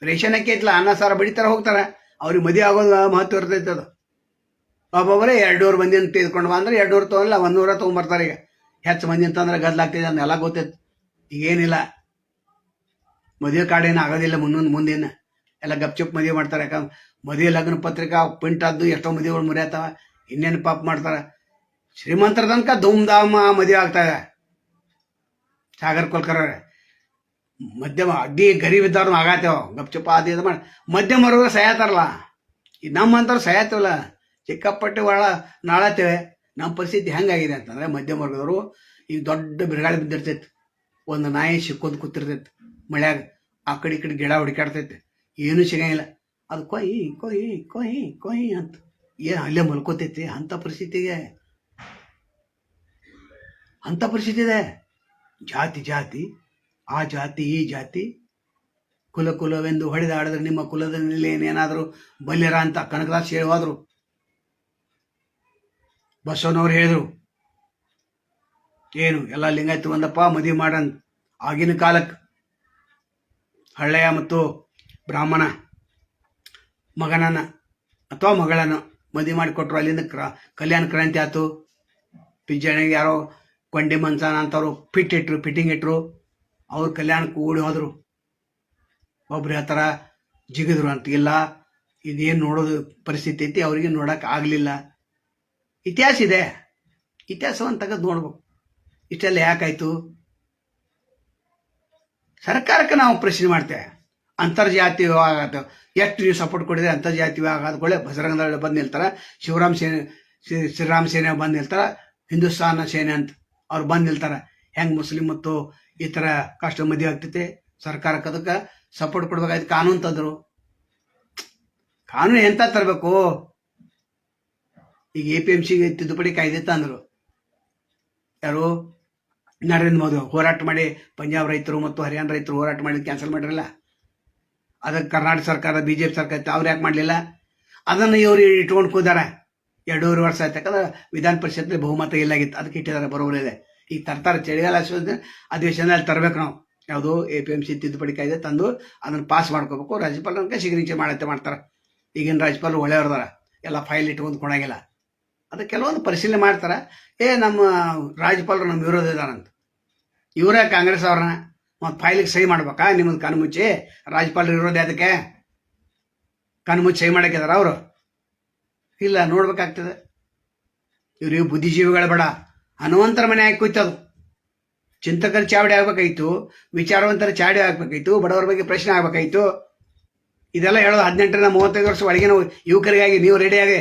ರೇಷನ್ ಅಕ್ಕಿ ಐತಲ್ಲ, ಅನ್ನ ಸಾರ ಬಡಿತಾರೆ ಹೋಗ್ತಾರೆ. ಅವ್ರಿಗೆ ಮದುವೆ ಆಗೋದು ಮಹತ್ವ ಇರ್ತೈತೆ. ಅದು ಒಬ್ಬೊಬ್ಬರೇ 200 ಮಂದಿನ ತೆಗೆದುಕೊಂಡು ಬಂದ್ರೆ 200 ತೊಗೊಲ್ಲ, 100 ತೊಗೊಂಬರ್ತಾರೆ. ಈಗ ಹೆಚ್ಚು ಮಂದಿ ಅಂತಂದ್ರೆ ಗದ್ದಲಾಗ್ತಿದೆ, ಅದನ್ನೆಲ್ಲ ಗೊತ್ತೈತೆ. ಈಗೇನಿಲ್ಲ, ಮದುವೆ ಕಾರ್ಡೇನು ಆಗೋದಿಲ್ಲ. ಮುಂದಿನ ಎಲ್ಲ ಗಪ್ಚುಪ್ ಮದುವೆ ಮಾಡ್ತಾರೆ. ಯಾಕಂದ್ರೆ ಮದುವೆ ಲಗ್ನ ಪತ್ರಿಕಾ ಪ್ರಿಂಟ್ ಆದ್ದು ಎಷ್ಟೋ ಮದುವೆಗಳು ಮುರಿಯತ್ತಾವ. ಇನ್ನೇನು ಪಾಪ ಮಾಡ್ತಾರೆ. ಶ್ರೀಮಂತರ ತನಕ ಧೂಮ್ಧಾಮ ಮದುವೆ ಆಗ್ತಾವೆ. ಸಾಗರ್ ಕೊಲ್ಕರ್ರೆ ಮಧ್ಯಮ ಅಡ್ಡಿ ಗರೀಬ್ ಇದ್ದವ್ರನ್ನ ಆಗತ್ತೇವ ಗಪ್ಚುಪ್ಪ ಅದು ಇದು ಮಾಡಿ. ಮಧ್ಯಮ ವರ್ಗದ ಸಹಾಯತಾರಲ್ಲ, ಈ ನಮ್ಮಂಥವ್ರು ಸಹಾಯತೀವಲ್ಲ, ಸಿಕ್ಕಾಪಟ್ಟೆ ನಾಳತ್ತೇವೆ. ನಮ್ಮ ಪರಿಸ್ಥಿತಿ ಹೆಂಗಾಗಿದೆ ಅಂತಂದ್ರೆ, ಮಧ್ಯಮ ವರ್ಗದವರು ಈಗ ದೊಡ್ಡ ಬಿರುಗಾಳಿ ಬಿದ್ದಿರ್ತೈತಿ, ಒಂದು ನಾಯಿ ಸಿಕ್ಕೋದು ಕೂತಿರ್ತೈತಿ ಮಳ್ಯಾಗ, ಆ ಕಡೆ ಈ ಕಡೆ ಗಿಡ ಹುಡುಕಾಡ್ತೈತೆ, ಏನೂ ಸಿಗಂಗಿಲ್ಲ. ಅದು ಕೊಯ್ ಕೊಯ್ ಕೊಯ್ ಕೊಯ್ ಅಂತ ಏನು ಅಲ್ಲೇ ಮಲ್ಕೋತೈತಿ. ಅಂಥ ಪರಿಸ್ಥಿತಿ ಇದೆ. ಜಾತಿ, ಆ ಜಾತಿ ಈ ಜಾತಿ, ಕುಲವೆಂದು ಹೊಡೆದಾಡಿದ್ರೆ ನಿಮ್ಮ ಕುಲದ ಏನೇನಾದರೂ ಬಲ್ಯರ ಅಂತ ಕನಕದಾಸ್ ಹೇಳುವಾದ್ರು. ಬಸವನವ್ರು ಹೇಳಿದ್ರು, ಏನು ಎಲ್ಲ ಲಿಂಗಾಯತರು ಒಂದಪ್ಪ ಮದುವೆ ಮಾಡನ್. ಆಗಿನ ಕಾಲಕ್ಕೆ ಹಳ್ಳೆಯ ಮತ್ತು ಬ್ರಾಹ್ಮಣ ಮಗನನ್ನ ಅಥವಾ ಮಗಳನ್ನು ಮದುವೆ ಮಾಡಿಕೊಟ್ರು. ಅಲ್ಲಿಂದ ಕಲ್ಯಾಣ ಕ್ರಾಂತಿ ಆಯ್ತು. ಪಿಜ್ಜಾಣಿಗೆ ಯಾರೋ ಕೊಂಡಿ ಮನ್ಸನ ಅಂತವ್ರು ಫಿಟ್ಟಿಂಗ್ ಇಟ್ರು. ಅವ್ರು ಕಲ್ಯಾಣಕ್ಕೆ ಓಡಿ ಹೋದ್ರು. ಒಬ್ರು ಹೇಳ್ತಾರ ಜಿಗಿದ್ರು ಅಂತ. ಇಲ್ಲ, ಇದೇನು ನೋಡೋದು ಪರಿಸ್ಥಿತಿ ಐತಿ, ಅವ್ರಿಗೆ ನೋಡಕ್ಕೆ ಆಗಲಿಲ್ಲ. ಇತಿಹಾಸ ಇದೆ, ಇತಿಹಾಸವನ್ನು ತೆಗೆದು ನೋಡ್ಬೇಕು. ಇಷ್ಟೆಲ್ಲ ಯಾಕಾಯ್ತು? ಸರ್ಕಾರಕ್ಕೆ ನಾವು ಪ್ರಶ್ನೆ ಮಾಡ್ತೇವೆ. ಅಂತರ್ಜಾತಿ ವಿವಾಹ ಆಗತ್ತೆ, ಎಷ್ಟು ನೀವು ಸಪೋರ್ಟ್ ಕೊಡಿದ್ರೆ ಅಂತರ್ಜಾತಿ ವಿವಾಹ ಆದ್ಕೊಳ್ಳೆ ಬಜರಂಗದಳ ಬಂದು ನಿಲ್ತಾರೆ, ಶ್ರೀರಾಮ್ ಸೇನೆ ಬಂದು ನಿಲ್ತಾರೆ, ಹಿಂದೂಸ್ತಾನ ಸೇನೆ ಅಂತ ಅವ್ರು ಬಂದು ನಿಲ್ತಾರೆ. ಹೆಂಗೆ ಮುಸ್ಲಿಂ ಮತ್ತು ಈ ಥರ ಕಾಸ್ಟ್ ಮದುವೆ ಆಗ್ತೈತೆ? ಸರ್ಕಾರಕ್ಕೆ ಅದಕ್ಕೆ ಸಪೋರ್ಟ್ ಕೊಡ್ಬೇಕಾಯ್ತು. ಕಾನೂನು ತಂದರು. ಕಾನೂನು ಎಂತ ತರಬೇಕು? ಈಗ APMC ತಿದ್ದುಪಡಿ ಕಾಯ್ದೆ ತಂದರು. ಯಾರು? ನರೇಂದ್ರ ಮೋದಿ ಹೋರಾಟ ಮಾಡಿ, ಪಂಜಾಬ್ ರೈತರು ಮತ್ತು ಹರಿಯಾಣ ರೈತರು ಹೋರಾಟ ಮಾಡಿ ಕ್ಯಾನ್ಸಲ್ ಮಾಡಿರಲ್ಲ. ಅದಕ್ಕೆ ಕರ್ನಾಟಕ ಸರ್ಕಾರ BJP ಸರ್ಕಾರ ಇತ್ತು, ಅವ್ರು ಯಾಕೆ ಮಾಡಲಿಲ್ಲ? ಅದನ್ನು ಇವರು ಇಟ್ಕೊಂಡು ಕೂದಾರೆ. 2.5 ವರ್ಷ ಆಯ್ತು. ಯಾಕಂದ್ರೆ ವಿಧಾನ ಪರಿಷತ್ನಲ್ಲಿ ಬಹುಮತ ಇಲ್ಲಾಗಿತ್ತು, ಅದಕ್ಕೆ ಇಟ್ಟಿದ್ದಾರೆ. ಬರೋಬರಿದೆ. ಈಗ ತರ್ತಾರೆ, ಚಳಿಗಾಲ ಅಧಿವೇಶನದಲ್ಲಿ ತರಬೇಕು ನಾವು. ಯಾವುದು APMC ತಿದ್ದುಪಡಿ ಕಾಯ್ದೆ ತಂದು ಅದನ್ನು ಪಾಸ್ ಮಾಡ್ಕೋಬೇಕು. ರಾಜ್ಯಪಾಲರ ಸಿಗ್ನೇಚರ್ ಮಾಡ್ತಾರೆ. ಈಗಿನ ರಾಜ್ಯಪಾಲರು ಒಳ್ಳೆಯವ್ರದಾರ, ಎಲ್ಲ ಫೈಲ್ ಇಟ್ಕೊಂಡು ಕೊಡಂಗಿಲ್ಲ. ಅದು ಕೆಲವೊಂದು ಪರಿಶೀಲನೆ ಮಾಡ್ತಾರೆ. ನಮ್ಮ ರಾಜ್ಯಪಾಲರು ನಮ್ಮ ವಿರೋಧ ಇದಾರಂತ, ಇವರೇ ಕಾಂಗ್ರೆಸ್ ಅವ್ರನ್ನ ಮತ್ತು ಫೈಲಿಗೆ ಸಹಿ ಮಾಡ್ಬೇಕಾ? ನಿಮ್ಮದು ಕಣ್ಮುಚ್ಚಿ ರಾಜ್ಯಪಾಲರು ಇರೋದೇ ಅದಕ್ಕೆ ಕಣ್ಮುಚ್ಚಿ ಸಹಿ ಮಾಡಕ್ಕಿದಾರ ಅವರು? ಇಲ್ಲ, ನೋಡ್ಬೇಕಾಗ್ತದೆ. ಇವ್ರಿಗೆ ಬುದ್ಧಿಜೀವಿಗಳ ಬೇಡ, ಹನುವಂತರ ಮನೆ ಹಾಕಿ ಕೂಯ್ತದು. ಚಿಂತಕರ ಚಾವಡಿ ಆಗ್ಬೇಕಾಯ್ತು, ವಿಚಾರವಂತರ ಚಾವಡಿ ಆಗ್ಬೇಕಾಯ್ತು, ಬಡವರ ಬಗ್ಗೆ ಪ್ರಶ್ನೆ ಆಗ್ಬೇಕಾಯ್ತು. ಇದೆಲ್ಲ ಹೇಳೋದು 18ರಿಂದ 35 ವರ್ಷ ಒಳಗಿನ ಯುವಕರಿಗಾಗಿ. ನೀವು ರೆಡಿಯಾಗಿ,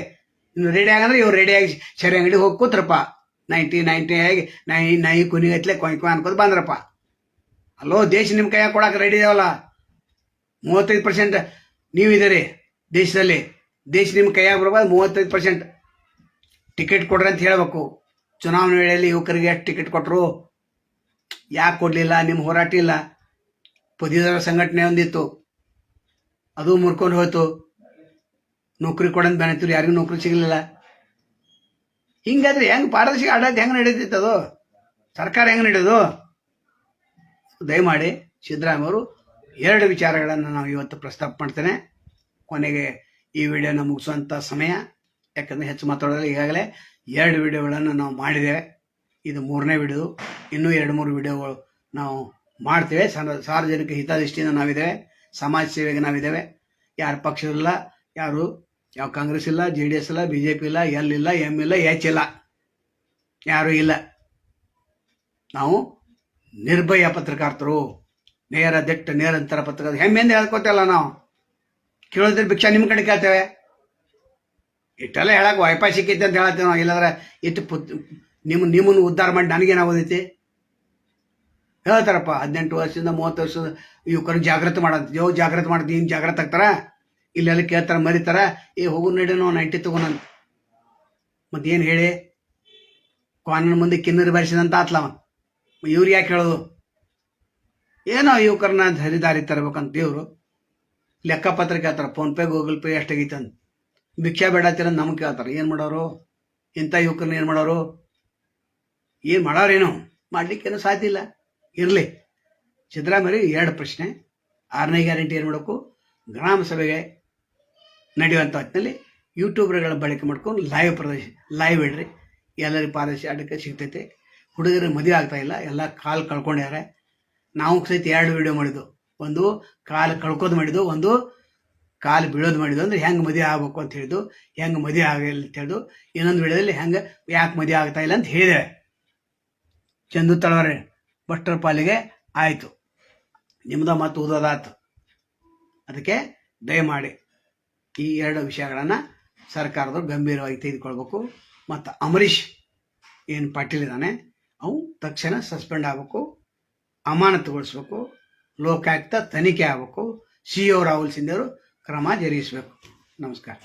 ರೆಡಿ ಆಗಂದ್ರೆ ಇವ್ರು ರೆಡಿಯಾಗಿ ಸರಿ ಅಂಗಡಿ ಹೋಗಿ ಕೂತ್ರಪ್ಪ, 90 ಆಗಿ ನೈ ಕುನಿಗತ್ಲೆ ಕೊಯ್ ಅನ್ಕೋದು ಬಂದ್ರಪ್ಪ. ಅಲ್ಲೋ, ದೇಶ ನಿಮ್ಮ ಕೈಯಾಗ ಕೊಡಕ್ಕೆ ರೆಡಿ ಇದಾವಲ್ಲ. 35% ನೀವಿದ್ದೀರಿ ದೇಶದಲ್ಲಿ. ದೇಶ ನಿಮ್ಮ ಕೈಯಾಗ ಬರ್ಬೋದು. 35% ಟಿಕೆಟ್ ಕೊಡ್ರಿ ಅಂತ ಹೇಳ್ಬೇಕು. ಚುನಾವಣೆ ವೇಳೆಯಲ್ಲಿ ಯುವಕರಿಗೆ ಎಷ್ಟು ಟಿಕೆಟ್ ಕೊಟ್ಟರು, ಯಾಕೆ ಕೊಡಲಿಲ್ಲ? ನಿಮ್ಮ ಹೋರಾಟ ಇಲ್ಲ. ಪದವೀಧರ ಸಂಘಟನೆ ಒಂದಿತ್ತು, ಅದು ಮುರ್ಕೊಂಡು ಹೋಯ್ತು. ನೌಕರಿ ಕೊಡಂತ ಬೆನತಿರು, ಯಾರಿಗೂ ನೌಕರಿ ಸಿಗಲಿಲ್ಲ. ಹಿಂಗಾದ್ರೆ ಹೆಂಗೆ ಪಾರದರ್ಶಕ ಆಡಳಿತ ಹೆಂಗೆ ನಡೀತಿತ್ತು? ಅದು ಸರ್ಕಾರ ಹೆಂಗೆ ನಡೆಯೋದು? ದಯಮಾಡಿ ಸಿದ್ದರಾಮಯ್ಯ ಅವರು 2 ವಿಚಾರಗಳನ್ನು ನಾವು ಇವತ್ತು ಪ್ರಸ್ತಾಪ ಮಾಡ್ತೇನೆ. ಕೊನೆಗೆ ಈ ವಿಡಿಯೋನ ಮುಗಿಸುವಂಥ ಸಮಯ. ಯಾಕಂದರೆ ಹೆಚ್ಚು ಮಾತಾಡೋದ್ರಲ್ಲಿ ಈಗಾಗಲೇ 2 ವಿಡಿಯೋಗಳನ್ನು ನಾವು ಮಾಡಿದ್ದೇವೆ. ಇದು 3ನೇ ವಿಡಿಯೋ. ಇನ್ನೂ 2-3 ವಿಡಿಯೋಗಳು ನಾವು ಮಾಡ್ತೇವೆ. ಸಾರ್ವಜನಿಕ ಹಿತದೃಷ್ಟಿಯಿಂದ ನಾವಿದ್ದೇವೆ, ಸಮಾಜ ಸೇವೆಗೆ ನಾವಿದ್ದೇವೆ. ಯಾರು ಪಕ್ಷವಿಲ್ಲ, ಯಾವ ಕಾಂಗ್ರೆಸ್ ಇಲ್ಲ, JDS ಇಲ್ಲ, BJP ಇಲ್ಲ, L ಇಲ್ಲ, M ಇಲ್ಲ, H ಇಲ್ಲ, ಯಾರೂ ಇಲ್ಲ. ನಾವು ನಿರ್ಭಯ ಪತ್ರಕರ್ತರು, ನೇರ ದಿಟ್ಟ ನಿರಂತರ ಪತ್ರಕರ್ತರು. ಹೆಮ್ಮೆಯಿಂದ ಹೇಳ್ಕೊತಲ್ಲ ನಾವು. ಕೇಳೋದ್ರ ಭಿಕ್ಷಾ ನಿಮ್ಮ ಕಡೆ ಕೇಳ್ತೇವೆ. ಇಷ್ಟೆಲ್ಲ ಹೇಳಕ್ಕೆ ವೈಫೈ ಸಿಕ್ಕೈತೆ ಅಂತ ಹೇಳತ್ತೇವೆ ನಾವು. ಇಲ್ಲಾಂದ್ರೆ ಇಟ್ಟು ನಿಮ್ಮನ್ನು ಉದ್ಧಾರ ಮಾಡಿ ನನಗೇನಾಗೋದೈತಿ? ಹೇಳ್ತಾರಪ್ಪ 18 ವರ್ಷದಿಂದ 30 ವರ್ಷದ ಯುವಕರು ಜಾಗೃತಿ ಮಾಡೋದು. ಜಾಗೃತಿ ಮಾಡೋದು, ಏನು ಜಾಗೃತಿ ಆಗ್ತಾರ? ಇಲ್ಲೆಲ್ಲ ಕೇಳ್ತಾರೆ, ಮರಿತಾರ. ಹೋಗು ನಡಿ ನಾವು 90 ತಗೋನಂತ. ಮತ್ತೇನು ಹೇಳಿ? ಕಾನೂನು ಮುಂದೆ ಕಿನ್ನರಿ ಬಾರಿಸಿದಂತ ಆತ್ಲವ. ಇವ್ರು ಯಾಕೆ ಹೇಳೋದು? ಏನೋ ಯುವಕರನ್ನ ಹರಿದಾರಿ ತರಬೇಕಂತ ದೇವರು ಲೆಕ್ಕಪತ್ರ ಕೇಳ್ತಾರೆ. ಫೋನ್ಪೇ, ಗೂಗಲ್ ಪೇ ಎಷ್ಟಾಗೈತೆ ಅಂತ. ಭಿಕ್ಷಾ ಬೇಡತ್ತೀರ ನಮಗೆ ಕೇಳ್ತಾರೆ. ಏನು ಮಾಡೋರು? ಇಂಥ ಯುವಕರನ್ನ ಏನು ಮಾಡೋರು? ಏನು ಮಾಡೋರೇನು? ಮಾಡ್ಲಿಕ್ಕೇನು ಸಾಧ್ಯ ಇಲ್ಲ. ಇರಲಿ, ಸಿದ್ದರಾಮಯ್ಯ 2 ಪ್ರಶ್ನೆ. 6ನೇ ಗ್ಯಾರಂಟಿ ಏನು ಮಾಡಬೇಕು? ಗ್ರಾಮ ಸಭೆಗೆ ನಡೆಯುವಂಥ ಹೊತ್ತಿನಲ್ಲಿ ಯೂಟ್ಯೂಬರ್ಗಳ ಬಳಕೆ ಮಾಡ್ಕೊಂಡು ಲೈವ್ ಇಡ್ರಿ. ಎಲ್ಲರಿಗೂ ಪಾರದರ್ಶಿ ಆಡಕ್ಕೆ ಸಿಗ್ತೈತೆ. ಹುಡುಗರು ಮದುವೆ ಆಗ್ತಾ ಇಲ್ಲ, ಎಲ್ಲ ಕಾಲು ಕಳ್ಕೊಂಡ್ಯಾರೆ. ನಾವು ಸಹಿತ 2 ವಿಡಿಯೋ ಮಾಡಿದ್ದು. ಒಂದು ಕಾಲು ಕಳ್ಕೋದು ಮಾಡಿದ್ದು, ಒಂದು ಕಾಲು ಬೀಳೋದು ಮಾಡಿದ್ದು. ಅಂದ್ರೆ ಹೆಂಗೆ ಮದುವೆ ಆಗ್ಬೇಕು ಅಂತ ಹೇಳಿದ್ದು, ಹೆಂಗೆ ಮದುವೆ ಆಗಿಲ್ಲ ಅಂತ ಹೇಳಿದ್ದು. ಇನ್ನೊಂದು ವಿಡಿಯೋದಲ್ಲಿ ಹೆಂಗೆ ಯಾಕೆ ಮದುವೆ ಆಗ್ತಾ ಇಲ್ಲ ಅಂತ ಹೇಳಿದೆ. ಚಂದು ತಳವರೆ ಭಟ್ರ ಪಾಲಿಗೆ ಆಯಿತು, ನಿಮ್ದ ಮತ್ತು ಓದೋದಾಯ್ತು. ಅದಕ್ಕೆ ದಯಮಾಡಿ ಈ 2 ವಿಷಯಗಳನ್ನು ಸರ್ಕಾರದವ್ರು ಗಂಭೀರವಾಗಿ ತೆಗೆದುಕೊಳ್ಬೇಕು. ಮತ್ತು ಅಂಬರೀಷ್ ಏನು ಪಾಟೀಲ್ ಇದ್ದಾನೆ, ಅವು ತಕ್ಷಣ ಸಸ್ಪೆಂಡ್ ಆಗಬೇಕು, ಅಮಾನತುಗೊಳಿಸ್ಬೇಕು, ಲೋಕಾಯುಕ್ತ ತನಿಖೆ ಆಗಬೇಕು, CEO ರಾಹುಲ್ ಸಿಂಧೆ ಅವರು ಕ್ರಮ ಜರುಗಿಸಬೇಕು. ನಮಸ್ಕಾರ.